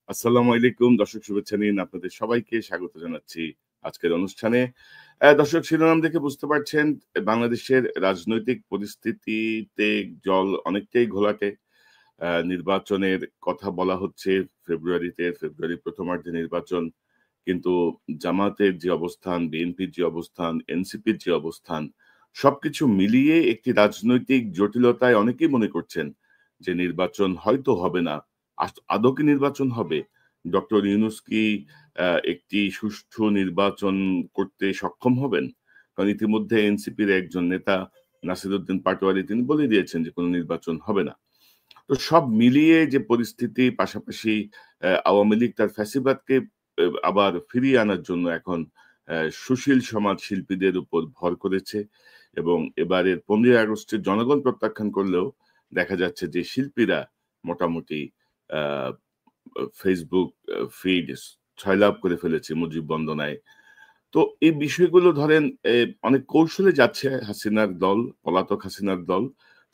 আসসালামু আলাইকুম দর্শক, শুভেচ্ছা নিন। আপনাদের সবাইকে স্বাগত জানাচ্ছি আজকের অনুষ্ঠানে। দর্শক, শিরোনাম দেখে বুঝতে পারছেন বাংলাদেশের রাজনৈতিক পরিস্থিতিতে জল অনেকটাই ঘোলাটে। নির্বাচনের কথা বলা হচ্ছে ফেব্রুয়ারি প্রথমার্ধে নির্বাচন। কিন্তু জামাতের যে অবস্থান, বিএনপির যে অবস্থান, এনসিপির যে অবস্থান, সবকিছু মিলিয়ে একটি রাজনৈতিক জটিলতায় অনেকেই মনে করছেন যে নির্বাচন হয়তো হবে না। আদৌ কি নির্বাচন হবে? ডক্টর ইউনূস কি একটি সুষ্ঠু নির্বাচন করতে সক্ষম হবেন? কারণ ইতিমধ্যে এনসিপির একজন নেতা নাসিরউদ্দিন পাটোয়ারি তিনি বলে দিয়েছেন যে কোনো নির্বাচন হবে না। তো সব মিলিয়ে যে পরিস্থিতি, পাশাপাশি আওয়ামী লীগ তার ফ্যাসিবাদকে আবার ফিরিয়ে আনার জন্য এখন সুশীল সমাজ শিল্পীদের উপর ভর করেছে এবং এবারের 15ই আগস্টের জনগণ প্রত্যাখ্যান করলেও দেখা যাচ্ছে যে শিল্পীরা মোটামুটি আ ফেসবুক ফিড ছয়লাভ করে ফেলেছে মুজিব বন্দনায়। তো এই বিষয়গুলো ধরেন অনেক কৌশলে যাচ্ছে হাসিনার দল, পলাতক হাসিনার দল।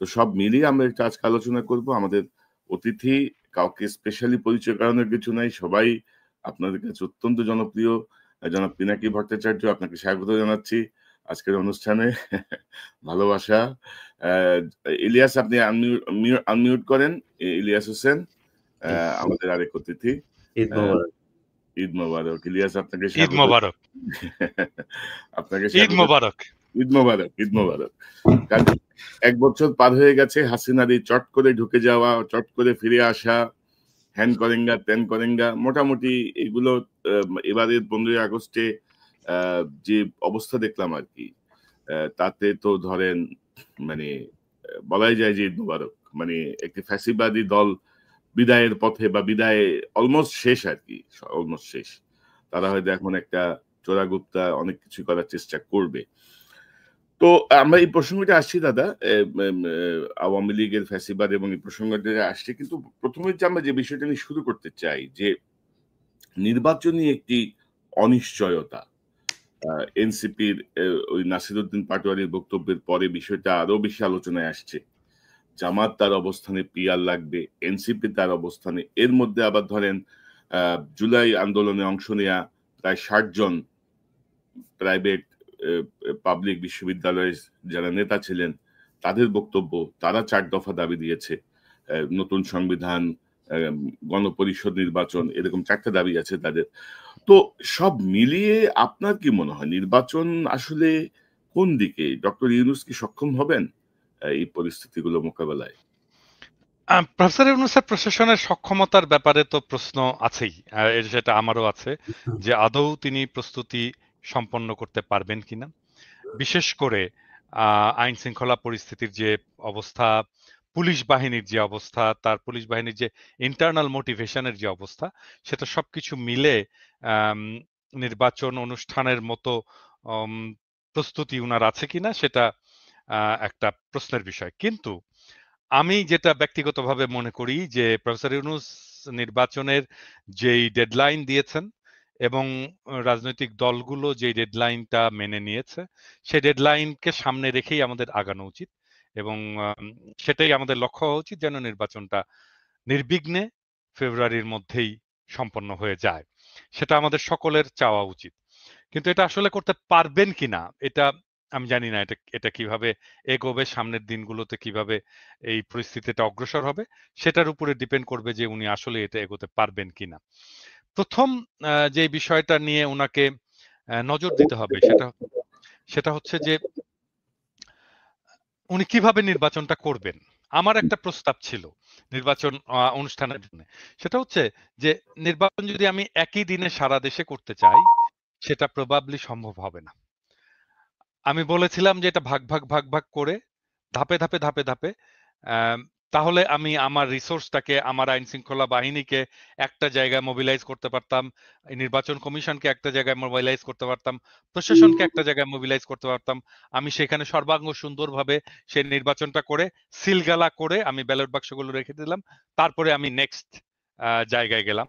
তো সব মিলিয়ে আমরা একটু আজকে আলোচনা করব। আমাদের অতিথি কাউকে স্পেশালি পরিচয় করানোর কিছু নাই। সবাই আপনাদের কাছে অত্যন্ত জনপ্রিয়। জনাব পিনাকি ভট্টাচার্য, আপনাকে স্বাগত জানাচ্ছি আজকের অনুষ্ঠানে। ভালোবাসা। আ ইলিয়াস, আপনি আনমিউট করেন। ইলিয়াস হোসেন আমাদের আরেক অতিথি। ঈদ আ মোবারক। ঈদ মোবারক। ইলিয়াস, আপনাকে ঈদ স্বাগত। মোবারক। আপনাকে ঈদ স্বাগত। মোবারক। ঈদ মোবারক, ঈদ মোবারক। কারণ ১ বছর পার হয়ে গেছে হাসিনার এই চট করে ঢুকে যাওয়া, চট করে ফিরে আসা, হ্যান করেঙ্গা, ত্যান করেঙ্গা, মোটামুটি এগুলো এবারের 15ই আগস্টে আ যে অবস্থা দেখলাম আরকি, তাতে তো ধরেন মানে বলাই যায় যে ঈদ মোবারক। মানে একটি ফ্যাসিবাদী দল বিদায়ের পথে বা বিদায়ে অলমোস্ট শেষ আরকি। অলমোস্ট শেষ। তারা হয়তো এখন একটা চোরাগুপ্তা অনেক কিছু করার চেষ্টা করবে। তো আমরা এই প্রসঙ্গটা আসছি দাদা। আওয়ামী লীগের ফ্যাসিবাদ এবং এই প্রসঙ্গটা আসছে। কিন্তু ১ম এ যে আমরা যে বিষয়টা নিয়ে শুরু করতে চাই যে নির্বাচনী একটি অনিশ্চয়তা। আ এনসিপির ওই নাসিরউদ্দিন পাটোয়ারির বক্তব্যের পরে বিষয়টা আরো বেশি আলোচনায় আসছে। জামাত তার অবস্থানে পিয়ার লাগবে, এনসিপি তার অবস্থানে। এর মধ্যে আবার ধরেন আ জুলাই আন্দোলনে অংশ নেয়া প্রায় ৬০ জন প্রাইভেট এ এ পাবলিক বিশ্ববিদ্যালয়ের যারা নেতা ছিলেন, তাদের বক্তব্য, তারা ৪ দফা দাবি দিয়েছে। নতুন সংবিধান, গণপরিষদ নির্বাচন, এরকম ৪ টা দাবি আছে তাদের। তো সব মিলিয়ে আপনার কি মনে হয় নির্বাচন আসলে কোন দিকে? ডক্টর ইউনূস কি সক্ষম হবেন এই পরিস্থিতিগুলো মোকাবেলায়? প্রফেসর ইউনূসের প্রশাসনের সক্ষমতার ব্যাপারে তো প্রশ্ন আছেই। সেটা আমারও আছে যে আদৌ তিনি প্রস্তুতি সম্পন্ন করতে পারবেন কিনা। বিশেষ করে আইন শৃঙ্খলা পরিস্থিতির যে অবস্থা, পুলিশ বাহিনীর যে অবস্থা, তার পুলিশ বাহিনীর যে ইন্টারনাল মোটিভেশনের যে অবস্থা, সেটা সবকিছু মিলে আম নির্বাচন অনুষ্ঠানের মতো অম প্রস্তুতি উনার আছে কিনা সেটা একটা প্রশ্নের বিষয়। কিন্তু আমি যেটা ব্যক্তিগতভাবে মনে করি যে প্রফেসর ইউনূস নির্বাচনের যেই ডেডলাইন দিয়েছেন এবং রাজনৈতিক দলগুলো যেই ডেডলাইনটা মেনে নিয়েছে, সেই ডেডলাইনকে সামনে রেখেই আমাদের আগানো উচিত এবং সেটাই আমাদের লক্ষ্য হওয়া উচিত যেন নির্বাচনটা নির্বিঘ্নে ফেব্রুয়ারির মধ্যেই সম্পন্ন হয়ে যায়। সেটা আমাদের সকলের চাওয়া উচিত। কিন্তু এটা আসলে করতে পারবেন কিনা এটা আমি জানি না। এটা এটা কিভাবে এগোবে, সামনের দিনগুলোতে কিভাবে এই পরিস্থিতিটা অগ্রসর হবে সেটার উপরে ডিপেন্ড করবে যে উনি আসলে এটা এগোতে পারবেন কিনা। প্রথম যে বিষয়টা নিয়ে উনাকে নজর দিতে হবে সেটা সেটা হচ্ছে যে উনি কিভাবে নির্বাচনটা করবেন। আমার একটা প্রস্তাব ছিল নির্বাচন অনুষ্ঠানের জন্য। সেটা হচ্ছে যে নির্বাচন যদি আমি একই দিনে সারা দেশে করতে চাই সেটা প্রবাবলি সম্ভব হবে না। আমি বলেছিলাম যে এটা ভাগ করে ধাপে ধাপে আম তাহলে আমি আমার রিসোর্সটাকে, আমার আইনশৃঙ্খলা বাহিনীকে একটা জায়গায় মোবিলাইজ করতে পারতাম। নির্বাচন কমিশনকে একটা জায়গায় মোবিলাইজ করতে পারতাম। প্রশাসনকে একটা জায়গায় মোবিলাইজ করতে পারতাম। আমি সেখানে সর্বাঙ্গ সুন্দরভাবে সেই নির্বাচনটা করে সিলগালা করে আমি ব্যালট বাক্সগুলো রেখে দিলাম। তারপরে আমি নেক্সট জায়গায় গেলাম।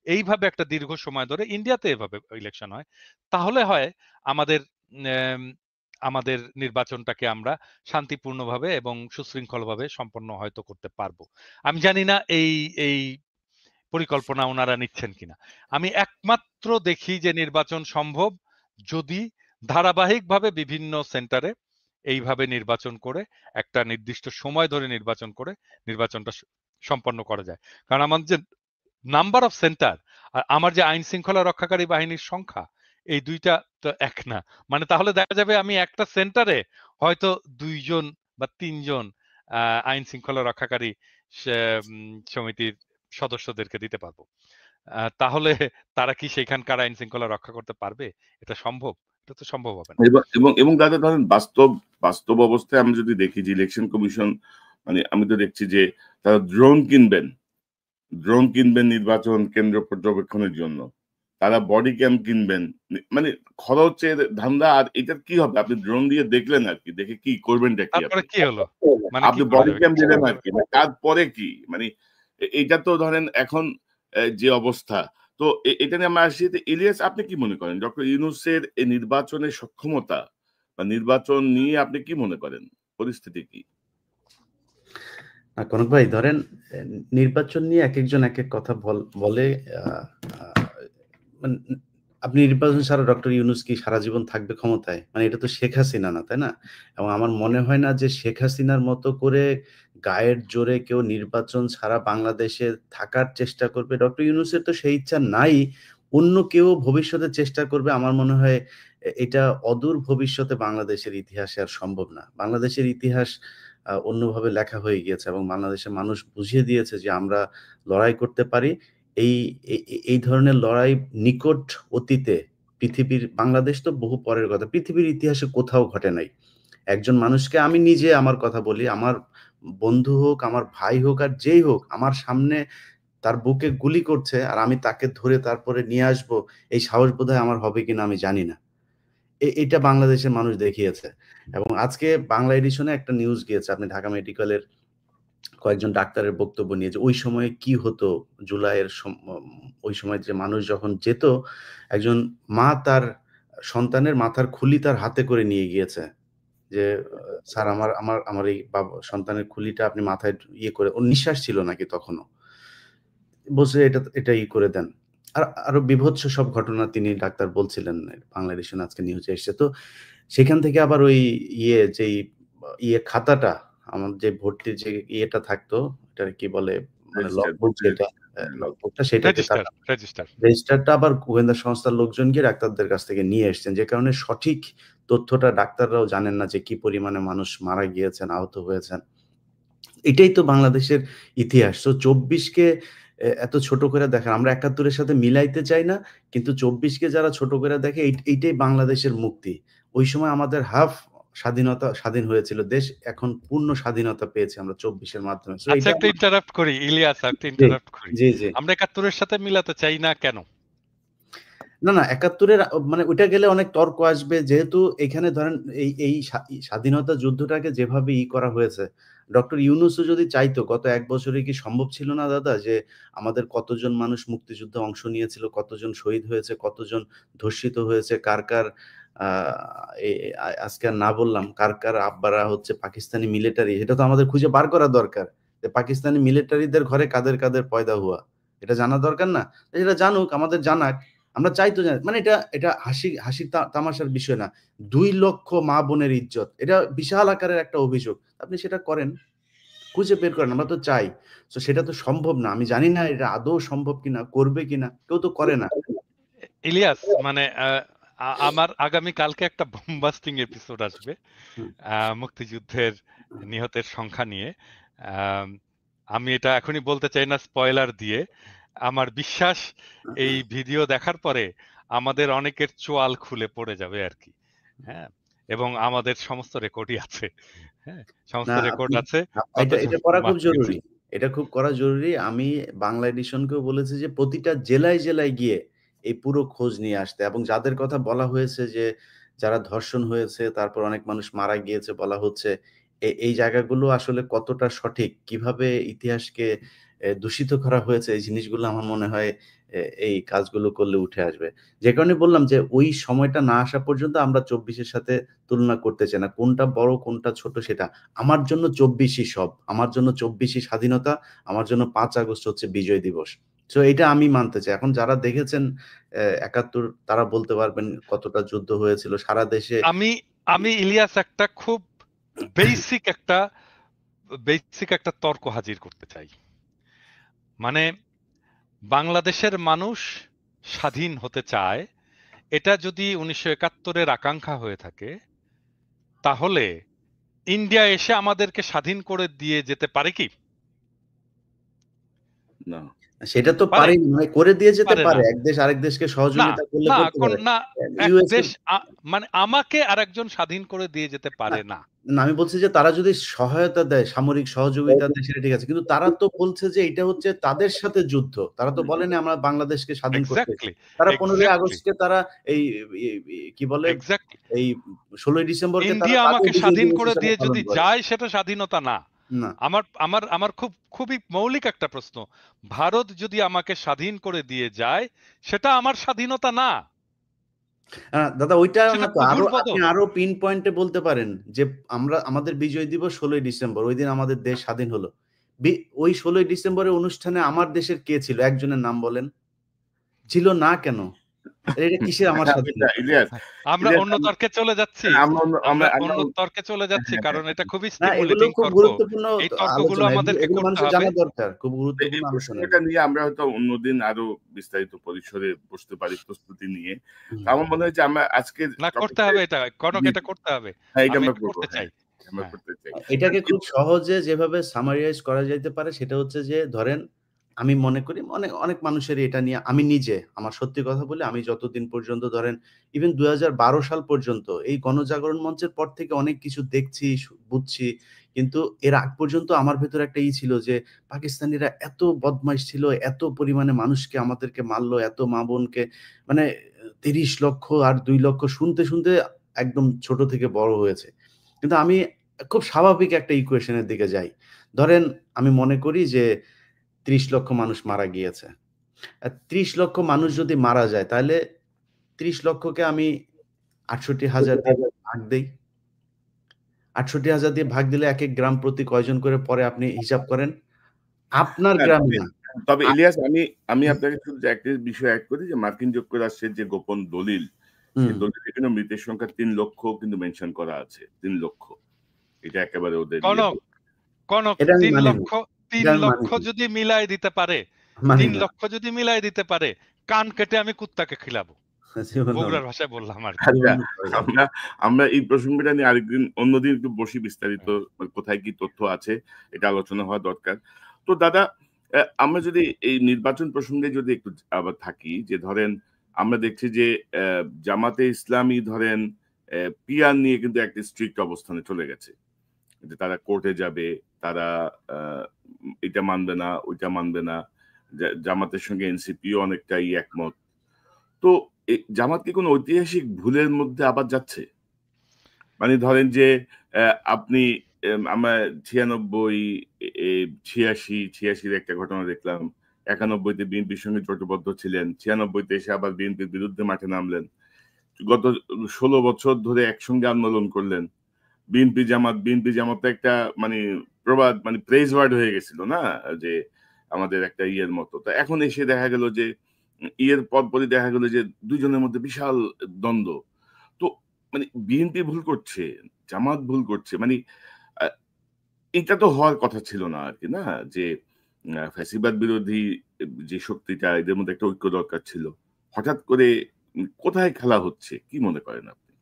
এইভাবে একটা দীর্ঘ সময় ধরে ইন্ডিয়াতে এভাবে ইলেকশন হয়। তাহলে হয় আমাদের এম আমাদের নির্বাচনটাকে আমরা শান্তিপূর্ণভাবে এবং সুশৃঙ্খলভাবে সম্পন্ন হয়তো করতে পারবো। আমি জানি না এই পরিকল্পনা ওনারা নিচ্ছেন কিনা। আমি একমাত্র দেখি যে নির্বাচন সম্ভব যদি ধারাবাহিকভাবে বিভিন্ন সেন্টারে এইভাবে নির্বাচন করে একটা নির্দিষ্ট সময় ধরে নির্বাচন করে নির্বাচনটা সম্পন্ন করা যায়। কারণ আমার যে নাম্বার অফ সেন্টার আর আমার যে আইন শৃঙ্খলা রক্ষাকারী বাহিনীর সংখ্যা, এই দুইটা তো এক না। মানে তাহলে দেখা যাবে আমি একটা সেন্টারে হয়তো 2 জন বা 3 জন আইন শৃঙ্খলা রক্ষাকারী সমিতির সদস্যদেরকে দিতে পারবো। তাহলে তারা কি সেখানকার আইন শৃঙ্খলা রক্ষা করতে পারবে? এটা সম্ভব? এটা তো সম্ভব হবে না। এবং দাদা ধরেন বাস্তব অবস্থায় আমরা যদি দেখি যে ইলেকশন কমিশন, মানে আমি তো দেখছি যে তারা ড্রোন কিনবেন নির্বাচন কেন্দ্র পর্যবেক্ষণের জন্য, তারা বডি ক্যাম কিনবেন, মানে খরচের ধান্দা। আর এটার কি হবে? আপনি ড্রোন দিয়ে দেখলেন আর কি, দেখে কি করবেনটা কি? তারপরে কি হলো? মানে কি আপনি করা বডি যাবে? ক্যাম দিলেন আর কি, তারপরে কি? মানে এইটা তো ধরেন এখন যে অবস্থা, তো এটা নিয়ে আমরা আসি। ইলিয়াস, আপনি কি মনে করেন ডক্টর ইউনূসের এই নির্বাচনের সক্ষমতা বা নির্বাচন নিয়ে আপনি কি মনে করেন? পরিস্থিতি কি? না কনক ভাই, ধরেন নির্বাচন নিয়ে একেকজন একেক কথা বলে। মানে আপনি নির্বাচন ছাড়া ডক্টর ইউনূস কি সারা জীবন থাকবে ক্ষমতায়? মানে এটা তো শেখ হাসিনা না, তাই না? এবং আমার মনে হয় না যে শেখ হাসিনার মতো করে গায়ের জোরে কেউ নির্বাচন ছাড়া বাংলাদেশে থাকার চেষ্টা করবে। ডক্টর ইউনূসের তো সেই ইচ্ছা নাই। অন্য কেউ ভবিষ্যতে চেষ্টা করবে, আমার মনে হয় এটা অদূর ভবিষ্যতে বাংলাদেশের ইতিহাসে আর সম্ভব না। বাংলাদেশের ইতিহাস অন্যভাবে লেখা হয়ে গিয়েছে এবং বাংলাদেশের মানুষ বুঝিয়ে দিয়েছে যে আমরা লড়াই করতে পারি। এই এই ধরনের লড়াই নিকট অতীতে বাংলাদেশ তো বহু পরের কথা, পৃথিবীর ইতিহাসে কোথাও ঘটে নাই। একজন মানুষকে, আমি নিজে আমার কথা বলি, আমার বন্ধু হোক, আমার ভাই হোক, আর যেই হোক, আমার সামনে তার বুকে গুলি করছে আর আমি তাকে ধরে তারপরে নিয়ে আসবো, এই সাহস বোধহয় আমার হবে কিনা আমি জানি না। এটা বাংলাদেশের মানুষ দেখিয়েছে। এবং আজকে বাংলা এডিশনে একটা নিউজ গিয়েছে, আপনি ঢাকা মেডিকেলের কয়েকজন ডাক্তারের বক্তব্য নিয়ে, যে ওই সময়ে কি হতো, জুলাইয়ের ওই সময় যে মানুষ যখন যেত, একজন মা তার সন্তানের মাথার খুলি তার হাতে করে নিয়ে গিয়েছে, যে স্যার আমার আমার আমার এই সন্তানের খুলিটা আপনি মাথায় ইয়ে করে, ওর নিঃশ্বাস ছিল নাকি তখনও, বলছে এটা করে দেন। আর আরো বিভৎস সব ঘটনা তিনি ডাক্তার বলছিলেন, বাংলা এডিশন আজকে নিউজে এসেছে। তো সেখান থেকে আবার ওই যেই খাতাটা, আমার যে ভর্তির যে ইয়েটা থাকতো, এটা কি বলে, মানে লগবুক, যেটা লগবুকটা, সেটাকে রেজিস্টারটা আবার গোয়েন্দা সংস্থার লোকজন গিয়ে ডাক্তারদের কাছ থেকে নিয়ে এসেছেন, যে কারণে সঠিক তথ্যটা ডাক্তাররাও জানেন না যে কি পরিমাণে মানুষ মারা গিয়েছেন, আহত হয়েছেন। এটাই তো বাংলাদেশের ইতিহাস। তো ২৪কে এত ছোট করে দেখেন, আমরা ৭১-এর সাথে মিলাইতে চাই না, কিন্তু ২৪কে যারা ছোট করে দেখে, এইটাই বাংলাদেশের মুক্তি। ওই সময় আমাদের স্বাধীন হয়েছিল দেশ, এখন পূর্ণ স্বাধীনতা পেয়েছি আমরা ২৪-এর মাধ্যমে। আচ্ছা, একটা ইন্টারাপ্ট করি ইলিয়াস, একটা ইন্টারাপ্ট করি। জি। আমরা ৭১-এর সাথে মিলাতে চাই না কেন? না ৭১-এর মানে ওইটা গেলে অনেক তর্ক আসবে, যেহেতু এখানে ধরেন এই স্বাধীনতা যুদ্ধটাকে যেভাবে করা হয়েছে, ডক্টর ইউনূসও যদি চাইতো, গত ১ বছরে কি সম্ভব ছিল না দাদা, যে আমাদের কতজন মানুষ মুক্তিযুদ্ধে অংশ নিয়েছিল, কতজন শহীদ হয়েছে, কতজন ধর্ষিত হয়েছে, কার আজকে আর না বললাম, কার আব্বারা হচ্ছে পাকিস্তানি মিলিটারি, এটা তো আমাদের খুঁজে বার করা দরকার, যে পাকিস্তানি মিলিটারিদের ঘরে কাদের পয়দা হুয়া, এটা জানা দরকার না? এটা জানুক, আমাদের জানাক, আমরা চাইতো জানি। মানে এটা হাসি তামাশার বিষয় না। ২ লক্ষ মা বোনের ইজ্জত, এটা বিশাল আকারের একটা অভিযোগ। আপনি সেটা করেন, খুঁজে বের করেন, আমরা তো চাই। তো সেটা তো সম্ভব না, আমি জানি না এটা আদৌ সম্ভব কিনা, করবে কিনা, কেউ তো করে না। ইলিয়াস, মানে আমার আগামী কালকে একটা বোমবাস্টিং এপিসোড আসবে মুক্তিযুদ্ধের নিহতের সংখ্যা নিয়ে। আমি এটা এখনই বলতে চাই না স্পয়লার দিয়ে। আমার বিশ্বাস এই ভিডিও দেখার পরে আমাদের অনেকের চোয়াল খুলে পড়ে যাবে আর কি। হ্যাঁ, এবং আমাদের সমস্ত রেকর্ডই আছে। হ্যাঁ, সমস্ত রেকর্ড আছে। এটা করা খুব জরুরি, এটা খুব করা জরুরি। আমি বাংলা এডিশনকেও বলেছি যে প্রতিটা জেলায় গিয়ে এই পুরো খোঁজ নিয়ে আসতে, এবং যাদের কথা বলা হয়েছে যে যারা ধর্ষণ হয়েছে, তারপর অনেক মানুষ মারা গিয়েছে বলা হচ্ছে, এই জায়গাগুলো আসলে কতটা সঠিক, কিভাবে ইতিহাসকে দূষিত করা হয়েছে, এই জিনিসগুলো আমার মনে হয় এই কাজগুলো করলে উঠে আসবে। যে কারণে বললাম যে ওই সময়টা না আসা পর্যন্ত আমরা ২৪-এর সাথে তুলনা করতে চাই না। কোনটা বড় কোনটা ছোট সেটা। আমার জন্য ২৪ই সব। আমার জন্য ২৪ই স্বাধীনতা, আমার জন্য ৫ আগস্ট হচ্ছে বিজয় দিবস। সো এটা আমি মানতে চাই। এখন যারা দেখেছেন ৭১ তারা বলতে পারবেন কতটা যুদ্ধ হয়েছিল সারা দেশে। আমি ইলিয়াস একটা খুব বেসিক একটা তর্ক হাজির করতে চাই। মানে বাংলাদেশের মানুষ স্বাধীন হতে চায়, এটা যদি 19৭১-এর আকাঙ্ক্ষা হয়ে থাকে, তাহলে ইন্ডিয়া এসে আমাদেরকে স্বাধীন করে দিয়ে যেতে পারে কি? না, সেটা তো পারে? পারেনি, মানে করে দিয়ে যেতে পারে পারে। না। এক দেশ আরেক দেশকে না, সহযোগিতা করলে না, করতে পারে। না, এক ইউএসএ দেশ মানে আমাকে আরেকজন স্বাধীন করে দিয়ে যেতে না, পারে না। না আমি বলছি যে তারা যদি সহায়তা দেয়, সামরিক সহযোগিতা দেয় সেটা ঠিক আছে। কিন্তু তারা তো বলছে যে এটা হচ্ছে তাদের সাথে যুদ্ধ। তারা তো বলেনি আমরা বাংলাদেশকে স্বাধীন করতে। এক্সাক্টলি, তারা 15ই এক্সাক্টলি, আগস্টকে তারা এই কি বলে এক্সাক্টলি। এই 16ই ডিসেম্বরকে তারা ইন্ডিয়া তাদের আমাকে বিজয় স্বাধীন দিবস করে হিসেবে দিয়ে পালন যদি করে। যায় সেটা স্বাধীনতা না। না। আমার আমার আমার খুবই মৌলিক একটা প্রশ্ন। ভারত যদি আমাকে স্বাধীন করে দিয়ে যায়, সেটা আমার স্বাধীনতা না। দাদা ওইটা সেটা না তো, প্রভুর আপনি বদল। আরো পিন পয়েন্টে বলতে পারেন যে আমাদের বিজয় দিবস 16ই ডিসেম্বর, ওই দিন আমাদের দেশ স্বাধীন হলো। ওই 16ই ডিসেম্বরের অনুষ্ঠানে আমার দেশের কে ছিল? একজনের নাম বলেন। ছিল না কেন? এটা কিসের আমার স্বাধীনতা? ইলিয়াস, আমরা অন্য তর্কে চলে যাচ্ছি। আমরা অন্য তর্কে চলে যাচ্ছি, কারণ এটা খুবই না, এগুলো স্টিমুলেটিং খুব তর্ক। গুরুত্বপূর্ণ এই তর্কগুলো আলোচনা। আমাদেরকে এগুলো করতে মানুষের হবে। জানা দরকার। খুব এই গুরুত্বপূর্ণ আলোচনা। প্রসঙ্গটা নিয়ে আমরা হয়তো অন্যদিন আরো বিস্তারিত পরিসরে বসতে পারি প্রস্তুতি নিয়ে। তো আমার মনে হয় যে আমরা আজকের না, করতে হবে এটা। কনক, এটা করতে হবে। এটা আমি আমরা এটা করবো। করতে চাই। আমরা হ্যাঁ। করতে চাই। এটাকে খুব সহজে যেভাবে সামারাইজ করা যাইতে পারে সেটা হচ্ছে যে ধরেন আমি মনে করি অনেক মানুষের এটা নিয়ে, আমি নিজে আমার সত্যি কথা বলি, আমি যতদিন পর্যন্ত ধরেন ইভেন 2012 সাল পর্যন্ত এই গণজাগরণ মঞ্চের পর থেকে অনেক কিছু দেখছি, বুঝছি। কিন্তু এর আগ পর্যন্ত আমার ভেতরে একটা ছিল যে পাকিস্তানিরা এত বদমাইশ ছিল, এত পরিমাণে মানুষকে আমাদেরকে মারলো, এত মা বোনকে, মানে 30 লক্ষ আর 2 লক্ষ শুনতে শুনতে একদম ছোট থেকে বড় হয়েছে। কিন্তু আমি খুব স্বাভাবিক একটা ইকুয়েশনের দিকে যাই। ধরেন আমি মনে করি যে 30 লক্ষ মানুষ মারা গিয়েছে। 30 লক্ষ মানুষ যদি মারা যায় তাহলে 30 লক্ষকে আমি ৬৮,০০০ দিয়ে ভাগ দেই। ৬৮,০০০ দিয়ে ভাগ দিলে একেক গ্রাম প্রতি কয়জন করে পড়ে আপনি হিসাব করেন। আপনার গ্রামে না। তবে ইলিয়াস, আমি আপনাকে শুধু একটা বিষয় এড করি যে মার্কিন যুক্তরাষ্ট্রের যে গোপন দলিল, সেই দলিলে কিন্তু মৃতের সংখ্যা ৩ লক্ষ কিন্তু মেনশন করা আছে। ৩ লক্ষ। এটা একেবারে ওদের কনক, এটা আমি ৩ মানি না। লক্ষ এটা আমি মানি না। যদি মিলাই দিতে পারে, মানি ৩ না। লক্ষ যদি মিলাই দিতে পারে, কান কেটে আমি কুত্তাকে খিলাবো। জীবনেও না। বগুড়ার ভাষায় বললাম আর কি। আচ্ছা, জীবনেও না। আমরা এই প্রসঙ্গটা নিয়ে অন্যদিন একটু বসি বিস্তারিত, কোথায় কি তথ্য আছে এটা আলোচনা হওয়া দরকার। তো দাদা, আমরা যদি এই নির্বাচন প্রসঙ্গে যদি একটু আবার থাকি, যে ধরেন আমরা দেখছি যে জামাতে ইসলামী ধরেন পিয়ার নিয়ে কিন্তু একটা স্ট্রিক্ট অবস্থানে চলে গেছে, যে তারা কোর্টে যাবে, তারা এটা মানবে না, ওইটা মানবে না। জামাতের সঙ্গে এনসিপিও অনেকটাই একমত। তো জামাত কি কোনো ঐতিহাসিক ভুলের মধ্যে আবার যাচ্ছে? মানে ধরেন যে আপনি আমরা 96, 86 একটা ঘটনা দেখলাম। 91 তে বিএনপির সঙ্গে জোটবদ্ধ ছিলেন। 96 তে এসে আবার বিএনপির বিরুদ্ধে মাঠে নামলেন। গত 16 বছর ধরে একসঙ্গে আন্দোলন করলেন। বিএনপি জামাত তো একটা মানে প্রবাদ, মানে প্রেজ ওয়ার্ড হয়ে গেছিল না? যে আমাদের একটা ইয়ের মতো। তো এখন এসে দেখা গেল যে ইয়ের পরপরই দেখা গেল যে দুজনের মধ্যে বিশাল দ্বন্দ্ব। তো মানে বিএনপি ভুল করছে, জামাত ভুল করছে। মানে আ এটা তো হওয়ার কথা ছিল না আরকি, না? যে ফ্যাসিবাদ বিরোধী যে শক্তিটা, এদের মধ্যে একটা ঐক্য দরকার ছিল। হঠাৎ করে কোথায় খেলা হচ্ছে? কি মনে করেন আপনি?